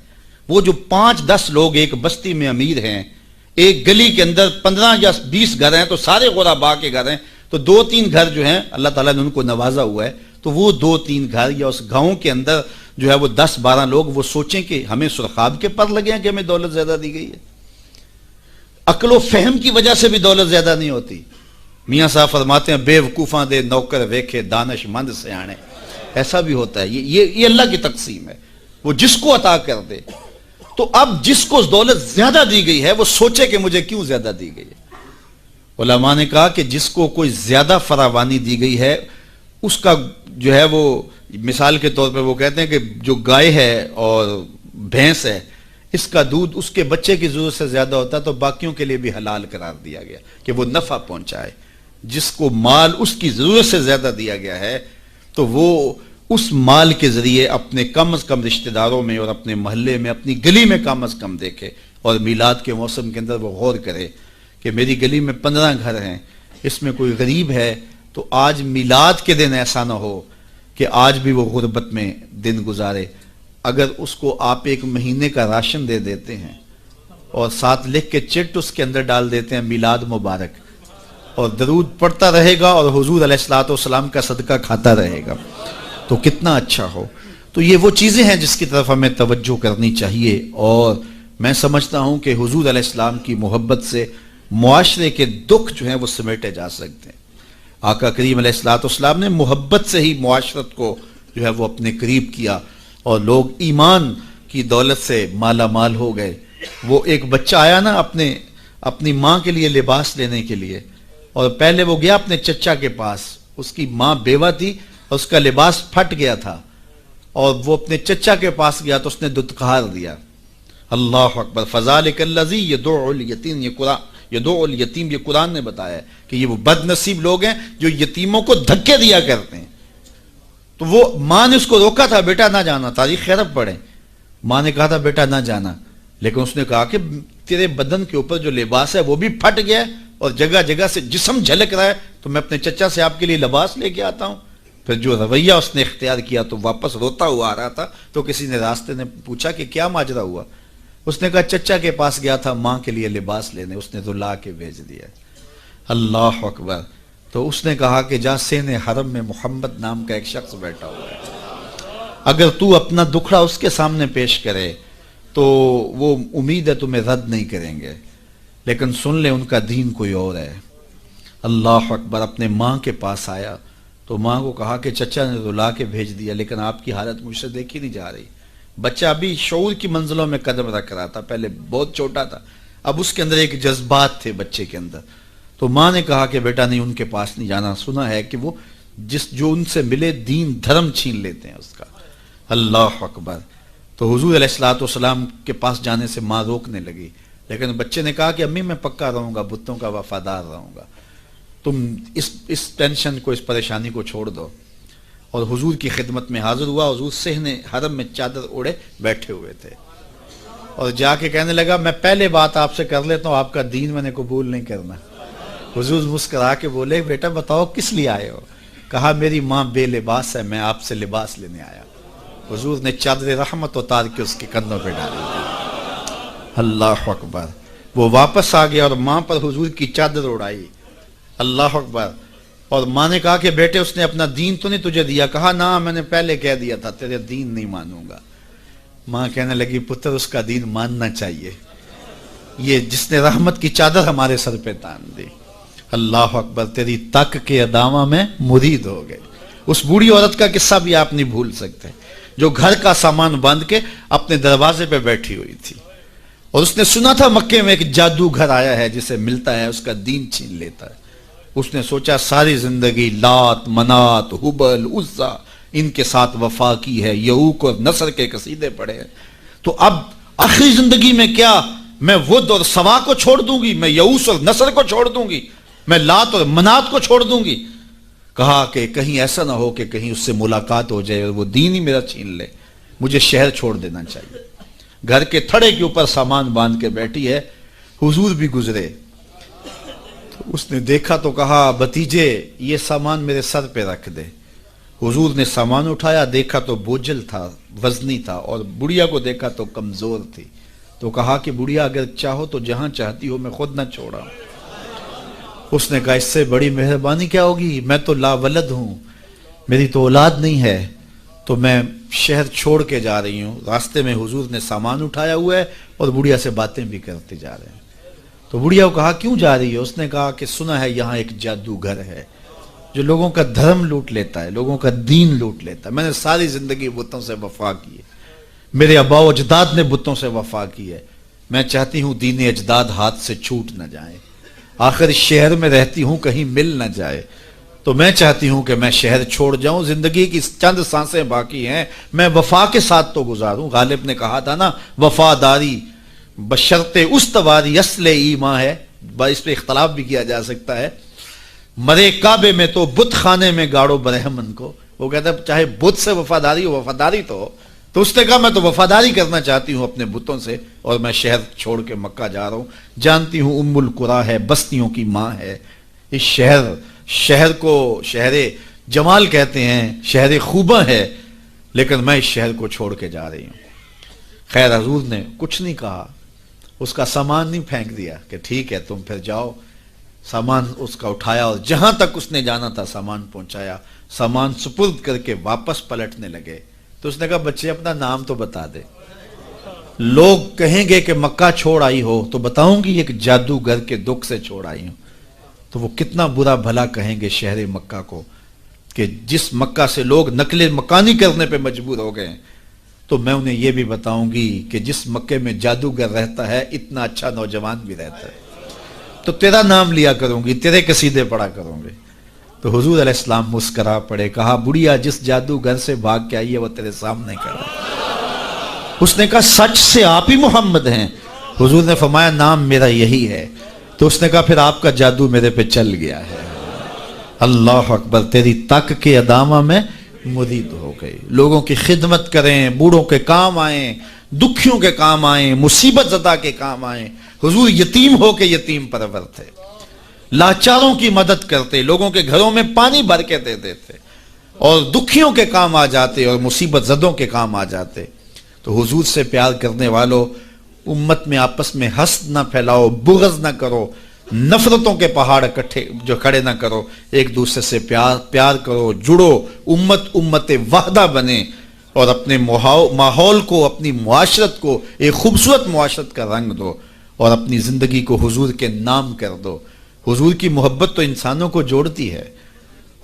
وہ جو 5 10 لوگ ایک بستی میں امیر ہیں، ایک گلی کے اندر 15 یا 20 گھر ہیں تو سارے غربا کے گھر ہیں، تو 2-3 گھر جو ہیں اللہ تعالیٰ نے ان کو نوازا ہوا ہے، تو وہ 2-3 گھر یا اس گاؤں کے اندر جو ہے وہ 10-12 لوگ وہ سوچیں کہ ہمیں سرخاب کے پر لگے ہیں کہ ہمیں دولت زیادہ دی گئی ہے. عقل و فہم کی وجہ سے بھی دولت زیادہ نہیں ہوتی. میاں صاحب فرماتے ہیں بے وقوفاں دے نوکر ویکھے دانش مند سیانے. ایسا بھی ہوتا ہے، یہ اللہ کی تقسیم ہے، وہ جس کو عطا کر دے. تو اب جس کو دولت زیادہ دی گئی ہے وہ سوچے کہ مجھے کیوں زیادہ دی گئی ہے. علماء نے کہا کہ جس کو کوئی زیادہ فراوانی دی گئی ہے اس کا جو ہے وہ مثال کے طور پہ وہ کہتے ہیں کہ جو گائے ہے اور بھینس ہے اس کا دودھ اس کے بچے کی ضرورت سے زیادہ ہوتا ہے تو باقیوں کے لیے بھی حلال قرار دیا گیا کہ وہ نفع پہنچائے. جس کو مال اس کی ضرورت سے زیادہ دیا گیا ہے تو وہ اس مال کے ذریعے اپنے کم از کم رشتہ داروں میں اور اپنے محلے میں اپنی گلی میں کم از کم دیکھے. اور میلاد کے موسم کے اندر وہ غور کرے کہ میری گلی میں 15 گھر ہیں، اس میں کوئی غریب ہے تو آج میلاد کے دن ایسا نہ ہو کہ آج بھی وہ غربت میں دن گزارے. اگر اس کو آپ 1 مہینے کا راشن دے دیتے ہیں اور ساتھ لکھ کے چٹ اس کے اندر ڈال دیتے ہیں میلاد مبارک، اور درود پڑھتا رہے گا اور حضور علیہ الصلوۃ والسلام کا صدقہ کھاتا رہے گا تو کتنا اچھا ہو. تو یہ وہ چیزیں ہیں جس کی طرف ہمیں توجہ کرنی چاہیے. اور میں سمجھتا ہوں کہ حضور علیہ السلام کی محبت سے معاشرے کے دکھ جو ہیں وہ سمیٹے جا سکتے ہیں. آقا کریم علیہ الصلوۃ والسلام نے محبت سے ہی معاشرت کو جو ہے وہ اپنے قریب کیا اور لوگ ایمان کی دولت سے مالا مال ہو گئے. وہ ایک بچہ آیا نا اپنی ماں کے لیے لباس لینے کے لیے، اور پہلے وہ گیا اپنے چچا کے پاس، اس کی ماں بیوہ تھی اور اس کا لباس پھٹ گیا تھا، اور وہ اپنے چچا کے پاس گیا تو اس نے دتکار دیا. اللہ اکبر. فذالک الذی یدعو الیتیم، یدعو الیتیم، یہ قرآن نے بتایا ہے کہ یہ وہ بد نصیب لوگ ہیں جو یتیموں کو دھکے دیا کرتے ہیں. تو وہ ماں نے اس کو روکا تھا، بیٹا نہ جانا، تاریخ خیرب پڑھیں. ماں نے کہا تھا بیٹا نہ جانا، لیکن اس نے کہا کہ تیرے بدن کے اوپر جو لباس ہے وہ بھی پھٹ گیا اور جگہ جگہ سے جسم جھلک رہا ہے، تو میں اپنے چچا سے آپ کے لیے لباس لے کے آتا ہوں. پھر جو رویہ اس نے اختیار کیا تو واپس روتا ہوا آ رہا تھا، تو کسی نے راستے نے پوچھا کہ کیا ماجرا ہوا. اس نے کہا چچا کے پاس گیا تھا ماں کے لیے لباس لینے، اس نے رلا کے بھیج دیا. اللہ اکبر. تو اس نے کہا کہ جا سین حرم میں محمد نام کا ایک شخص بیٹھا ہوا ہے، اگر تو اپنا دکھڑا اس کے سامنے پیش کرے تو وہ امید ہے تمہیں رد نہیں کریں گے، لیکن سن لے ان کا دین کوئی اور ہے. اللہ اکبر. اپنے ماں کے پاس آیا تو ماں کو کہا کہ چچا نے رلا کے بھیج دیا، لیکن آپ کی حالت مجھ سے دیکھی نہیں جا رہی. بچہ ابھی شعور کی منزلوں میں قدم رکھ رہا تھا، پہلے بہت چھوٹا تھا، اب اس کے اندر ایک جذبات تھے بچے کے اندر. تو ماں نے کہا کہ بیٹا نہیں، ان کے پاس نہیں جانا، سنا ہے کہ وہ جو ان سے ملے دین دھرم چھین لیتے ہیں اس کا. اللہ اکبر. تو حضور علیہ الصلوۃ والسلام کے پاس جانے سے ماں روکنے لگی، لیکن بچے نے کہا کہ امی میں پکا رہوں گا، بتوں کا وفادار رہوں گا، تم اس ٹینشن کو، اس پریشانی کو چھوڑ دو. اور حضور کی خدمت میں حاضر ہوا. حضور صحن حرم میں چادر اوڑے بیٹھے ہوئے تھے اور جا کے کہنے لگا میں پہلے بات آپ سے کر لیتا ہوں، آپ کا دین میں نے قبول نہیں کرنا. حضور مسکرا کے بولے بیٹا بتاؤ کس لیے آئے ہو؟ کہا میری ماں بے لباس ہے، میں آپ سے لباس لینے آیا. حضور نے چادر رحمت اتار کے اس کے کندھوں پہ ڈالی. اللہ اکبر. وہ واپس آ گیا اور ماں پر حضور کی چادر اڑائی. اللہ اکبر. اور ماں نے کہا کہ بیٹے اس نے اپنا دین تو نہیں تجھے دیا؟ کہا نہ، میں نے پہلے کہہ دیا تھا تیرے دین نہیں مانوں گا. ماں کہنے لگی پتر اس کا دین ماننا چاہیے، یہ جس نے رحمت کی چادر ہمارے سر پہ تان دی. اللہ اکبر. تیری تک کے ادامہ میں مرید ہو گئے. اس بوڑھی عورت کا قصہ بھی آپ نہیں بھول سکتے جو گھر کا سامان باندھ کے اپنے دروازے پہ بیٹھی ہوئی تھی، اور اس نے سنا تھا مکے میں ایک جادوگر آیا ہے جسے ملتا ہے اس کا دین چھین لیتا ہے. اس نے سوچا ساری زندگی لات منات حبل عزا ان کے ساتھ وفا کی ہے، یعوق اور نصر کے قصیدے پڑھے ہیں، تو اب آخری زندگی میں کیا میں ود اور سوا کو چھوڑ دوں گی، میں یعوس اور نصر کو چھوڑ دوں گی، میں لات اور منات کو چھوڑ دوں گی. کہا کہ کہیں ایسا نہ ہو کہ کہیں اس سے ملاقات ہو جائے اور وہ دین ہی میرا چھین لے، مجھے شہر چھوڑ دینا چاہیے. گھر کے تھڑے کے اوپر سامان باندھ کے بیٹھی ہے. حضور بھی گزرے اس نے دیکھا تو کہا بھتیجے یہ سامان میرے سر پہ رکھ دے. حضور نے سامان اٹھایا, دیکھا تو بوجھل تھا, وزنی تھا, اور بڑھیا کو دیکھا تو کمزور تھی. تو کہا کہ بڑھیا اگر چاہو تو جہاں چاہتی ہو میں خود نہ چھوڑا. اس نے کہا اس سے بڑی مہربانی کیا ہوگی, میں تو لاولد ہوں, میری تو اولاد نہیں ہے, تو میں شہر چھوڑ کے جا رہی ہوں. راستے میں حضور نے سامان اٹھایا ہوا ہے اور بڑھیا سے باتیں بھی کرتے جا رہے ہیں. تو بڑھیا کو کہا کیوں جا رہی ہے؟ اس نے کہا کہ سنا ہے یہاں ایک جادوگر ہے جو لوگوں کا دھرم لوٹ لیتا ہے, لوگوں کا دین لوٹ لیتا ہے. میں نے ساری زندگی بتوں سے وفا کی ہے, میرے آبا و اجداد نے بتوں سے وفا کی ہے, میں چاہتی ہوں دین اجداد ہاتھ سے چھوٹ نہ جائیں. آخر اس شہر میں رہتی ہوں کہیں مل نہ جائے, تو میں چاہتی ہوں کہ میں شہر چھوڑ جاؤں, زندگی کی چند سانسیں باقی ہیں, میں وفا کے ساتھ تو گزاروں. غالب نے کہا تھا نا وفاداری بشرط استواری اصل ایمان ہے. اس پہ اختلاف بھی کیا جا سکتا ہے. مرے کعبے میں تو بت خانے میں گاڑو برہمن کو. وہ کہتا ہے چاہے بت سے وفاداری ہو, وفاداری تو ہو. تو اس نے کہا میں تو وفاداری کرنا چاہتی ہوں اپنے بتوں سے, اور میں شہر چھوڑ کے مکہ جا رہا ہوں. جانتی ہوں ام القریٰ ہے, بستیوں کی ماں ہے. اس شہر کو شہر جمال کہتے ہیں, شہر خوباں ہے, لیکن میں اس شہر کو چھوڑ کے جا رہی ہوں. خیر حضور نے کچھ نہیں کہا, اس کا سامان نہیں پھینک دیا کہ ٹھیک ہے تم پھر جاؤ. سامان اس کا اٹھایا اور جہاں تک اس نے جانا تھا سامان پہنچایا. سامان سپرد کر کے واپس پلٹنے لگے. تو اس نے کہا بچے اپنا نام تو بتا دے, لوگ کہیں گے کہ مکہ چھوڑ آئی ہو تو بتاؤں گی ایک جادوگر کے دکھ سے چھوڑ آئی ہوں. تو وہ کتنا برا بھلا کہیں گے شہر مکہ کو کہ جس مکہ سے لوگ نقل مکانی کرنے پہ مجبور ہو گئے. تو میں انہیں یہ بھی بتاؤں گی کہ جس مکے میں جادوگر رہتا ہے اتنا اچھا نوجوان بھی رہتا ہے, تو تیرا نام لیا کروں گی, تیرے قصیدے پڑھا کروں گے. تو حضور علیہ السلام مسکرا پڑے, کہا بڑھیا جس جادوگر سے بھاگ کے آئی ہے وہ تیرے سامنے کھڑا ہے. اس نے کہا سچ سے آپ ہی محمد ہیں؟ حضور نے فرمایا نام میرا یہی ہے. تو اس نے کہا پھر آپ کا جادو میرے پہ چل گیا ہے. اللہ اکبر, تیری تک کے ادامہ میں مرید ہو گئی. لوگوں کی خدمت کریں, بوڑھوں کے کام آئیں, دکھیوں کے کام آئیں, مصیبت زدہ کے کام آئیں. حضور یتیم ہو کے یتیم پرور تھے, لاچاروں کی مدد کرتے, لوگوں کے گھروں میں پانی بھر کے دے دیتے, اور دکھیوں کے کام آ جاتے اور مصیبت زدوں کے کام آ جاتے. تو حضور سے پیار کرنے والوں, امت میں آپس میں حسد نہ پھیلاؤ, بغض نہ کرو, نفرتوں کے پہاڑ اکٹھے جو کھڑے نہ کرو, ایک دوسرے سے پیار کرو, جڑو, امت وحدہ بنے, اور اپنے ماحول کو, اپنی معاشرت کو ایک خوبصورت معاشرت کا رنگ دو, اور اپنی زندگی کو حضور کے نام کر دو. حضور کی محبت تو انسانوں کو جوڑتی ہے,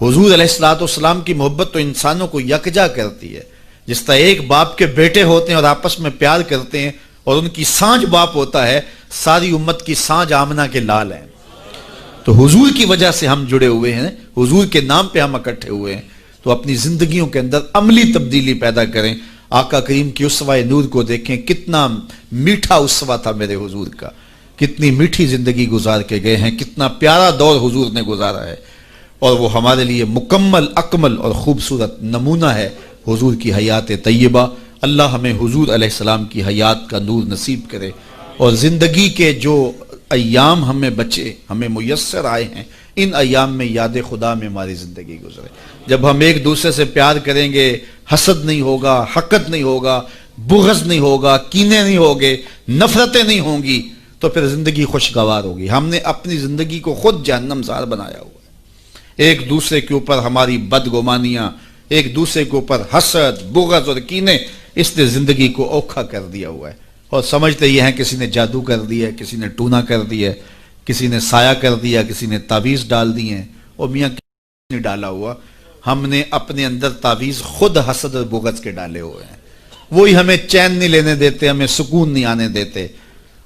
حضور علیہ السلام کی محبت تو انسانوں کو یکجا کرتی ہے. جس طرح ایک باپ کے بیٹے ہوتے ہیں اور آپس میں پیار کرتے ہیں, اور ان کی سانج باپ ہوتا ہے, ساری امت کی سانج آمنہ کے لال ہیں. تو حضور کی وجہ سے ہم جڑے ہوئے ہیں, حضور کے نام پہ ہم اکٹھے ہوئے ہیں. تو اپنی زندگیوں کے اندر عملی تبدیلی پیدا کریں. آقا کریم کی اسوہ نور کو دیکھیں, کتنا میٹھا اسوہ تھا میرے حضور کا, کتنی میٹھی زندگی گزار کے گئے ہیں, کتنا پیارا دور حضور نے گزارا ہے, اور وہ ہمارے لیے مکمل, اکمل اور خوبصورت نمونہ ہے حضور کی حیات طیبہ. اللہ ہمیں حضور علیہ السلام کی حیات کا نور نصیب کرے, اور زندگی کے جو ایام ہمیں بچے, ہمیں میسر آئے ہیں, ان ایام میں یاد خدا میں ہماری زندگی گزرے. جب ہم ایک دوسرے سے پیار کریں گے, حسد نہیں ہوگا, حقد نہیں ہوگا, بغض نہیں ہوگا, کینے نہیں ہوگے, نفرتیں نہیں ہوں گی, تو پھر زندگی خوشگوار ہوگی. ہم نے اپنی زندگی کو خود جہنم زار بنایا ہوا ہے. ایک دوسرے کے اوپر ہماری بدگمانیاں, ایک دوسرے کے اوپر حسد, بغض اور کینے, اس نے زندگی کو اوکھا کر دیا ہوا ہے. اور سمجھتے یہ ہیں کسی نے جادو کر دیا ہے, کسی نے ٹونا کر دیا ہے, کسی نے سایہ کر دیا, کسی نے تعویذ ڈال دی ہیں. اور میاں کسی نے ڈالا ہوا, ہم نے اپنے اندر تعویذ خود حسد اور بغض کے ڈالے ہوئے ہیں. وہی ہمیں چین نہیں لینے دیتے, ہمیں سکون نہیں آنے دیتے.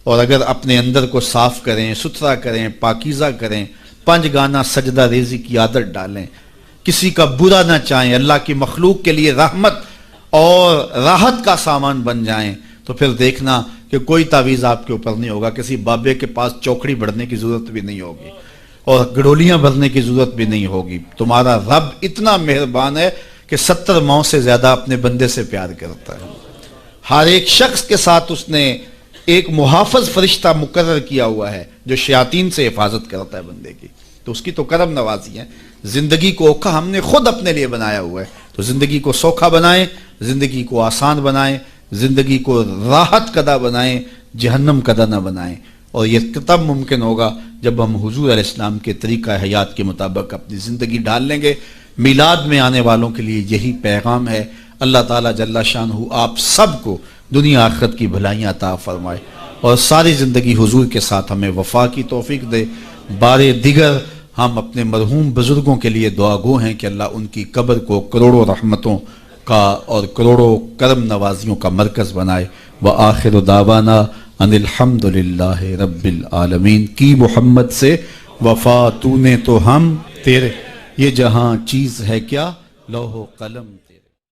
اور اگر اپنے اندر کو صاف کریں, ستھرا کریں, پاکیزہ کریں, 5 گانا سجدہ ریزی کی عادت ڈالیں, کسی کا برا نہ چاہیں, اللہ کی مخلوق کے لیے رحمت اور راحت کا سامان بن جائیں, تو پھر دیکھنا کہ کوئی تعویذ آپ کے اوپر نہیں ہوگا. کسی بابے کے پاس چوکڑی بڑھنے کی ضرورت بھی نہیں ہوگی, اور گڑولیاں بھرنے کی ضرورت بھی نہیں ہوگی. تمہارا رب اتنا مہربان ہے کہ 70 ماؤں سے زیادہ اپنے بندے سے پیار کرتا ہے. ہر ایک شخص کے ساتھ اس نے ایک محافظ فرشتہ مقرر کیا ہوا ہے جو شیاطین سے حفاظت کرتا ہے بندے کی، تو اس کی تو کرم نوازی ہے۔ زندگی کو اوکھا ہم نے خود اپنے لیے بنایا ہوا ہے، تو زندگی کو سوکھا بنائیں، زندگی کو آسان بنائیں، زندگی کو راحت کدہ بنائیں، جہنم کدہ نہ بنائیں۔ اور یہ تب ممکن ہوگا جب ہم حضور علیہ السلام کے طریقہ حیات کے مطابق اپنی زندگی ڈال لیں گے۔ میلاد میں آنے والوں کے لیے یہی پیغام ہے۔ اللہ تعالیٰ جل شانہ آپ سب کو دنیا آخرت کی بھلائیاں عطا فرمائے اور ساری زندگی حضور کے ساتھ ہمیں وفا کی توفیق دے۔ بار دیگر ہم اپنے مرحوم بزرگوں کے لیے دعا گو ہیں کہ اللہ ان کی قبر کو کروڑوں رحمتوں کا اور کروڑوں کرم نوازیوں کا مرکز بنائے۔ وآخر دعوانا ان الحمد للہ رب العالمین۔ کی محمد سے وفا تو نے تو ہم تیرے، یہ جہاں چیز ہے کیا لوح و قلم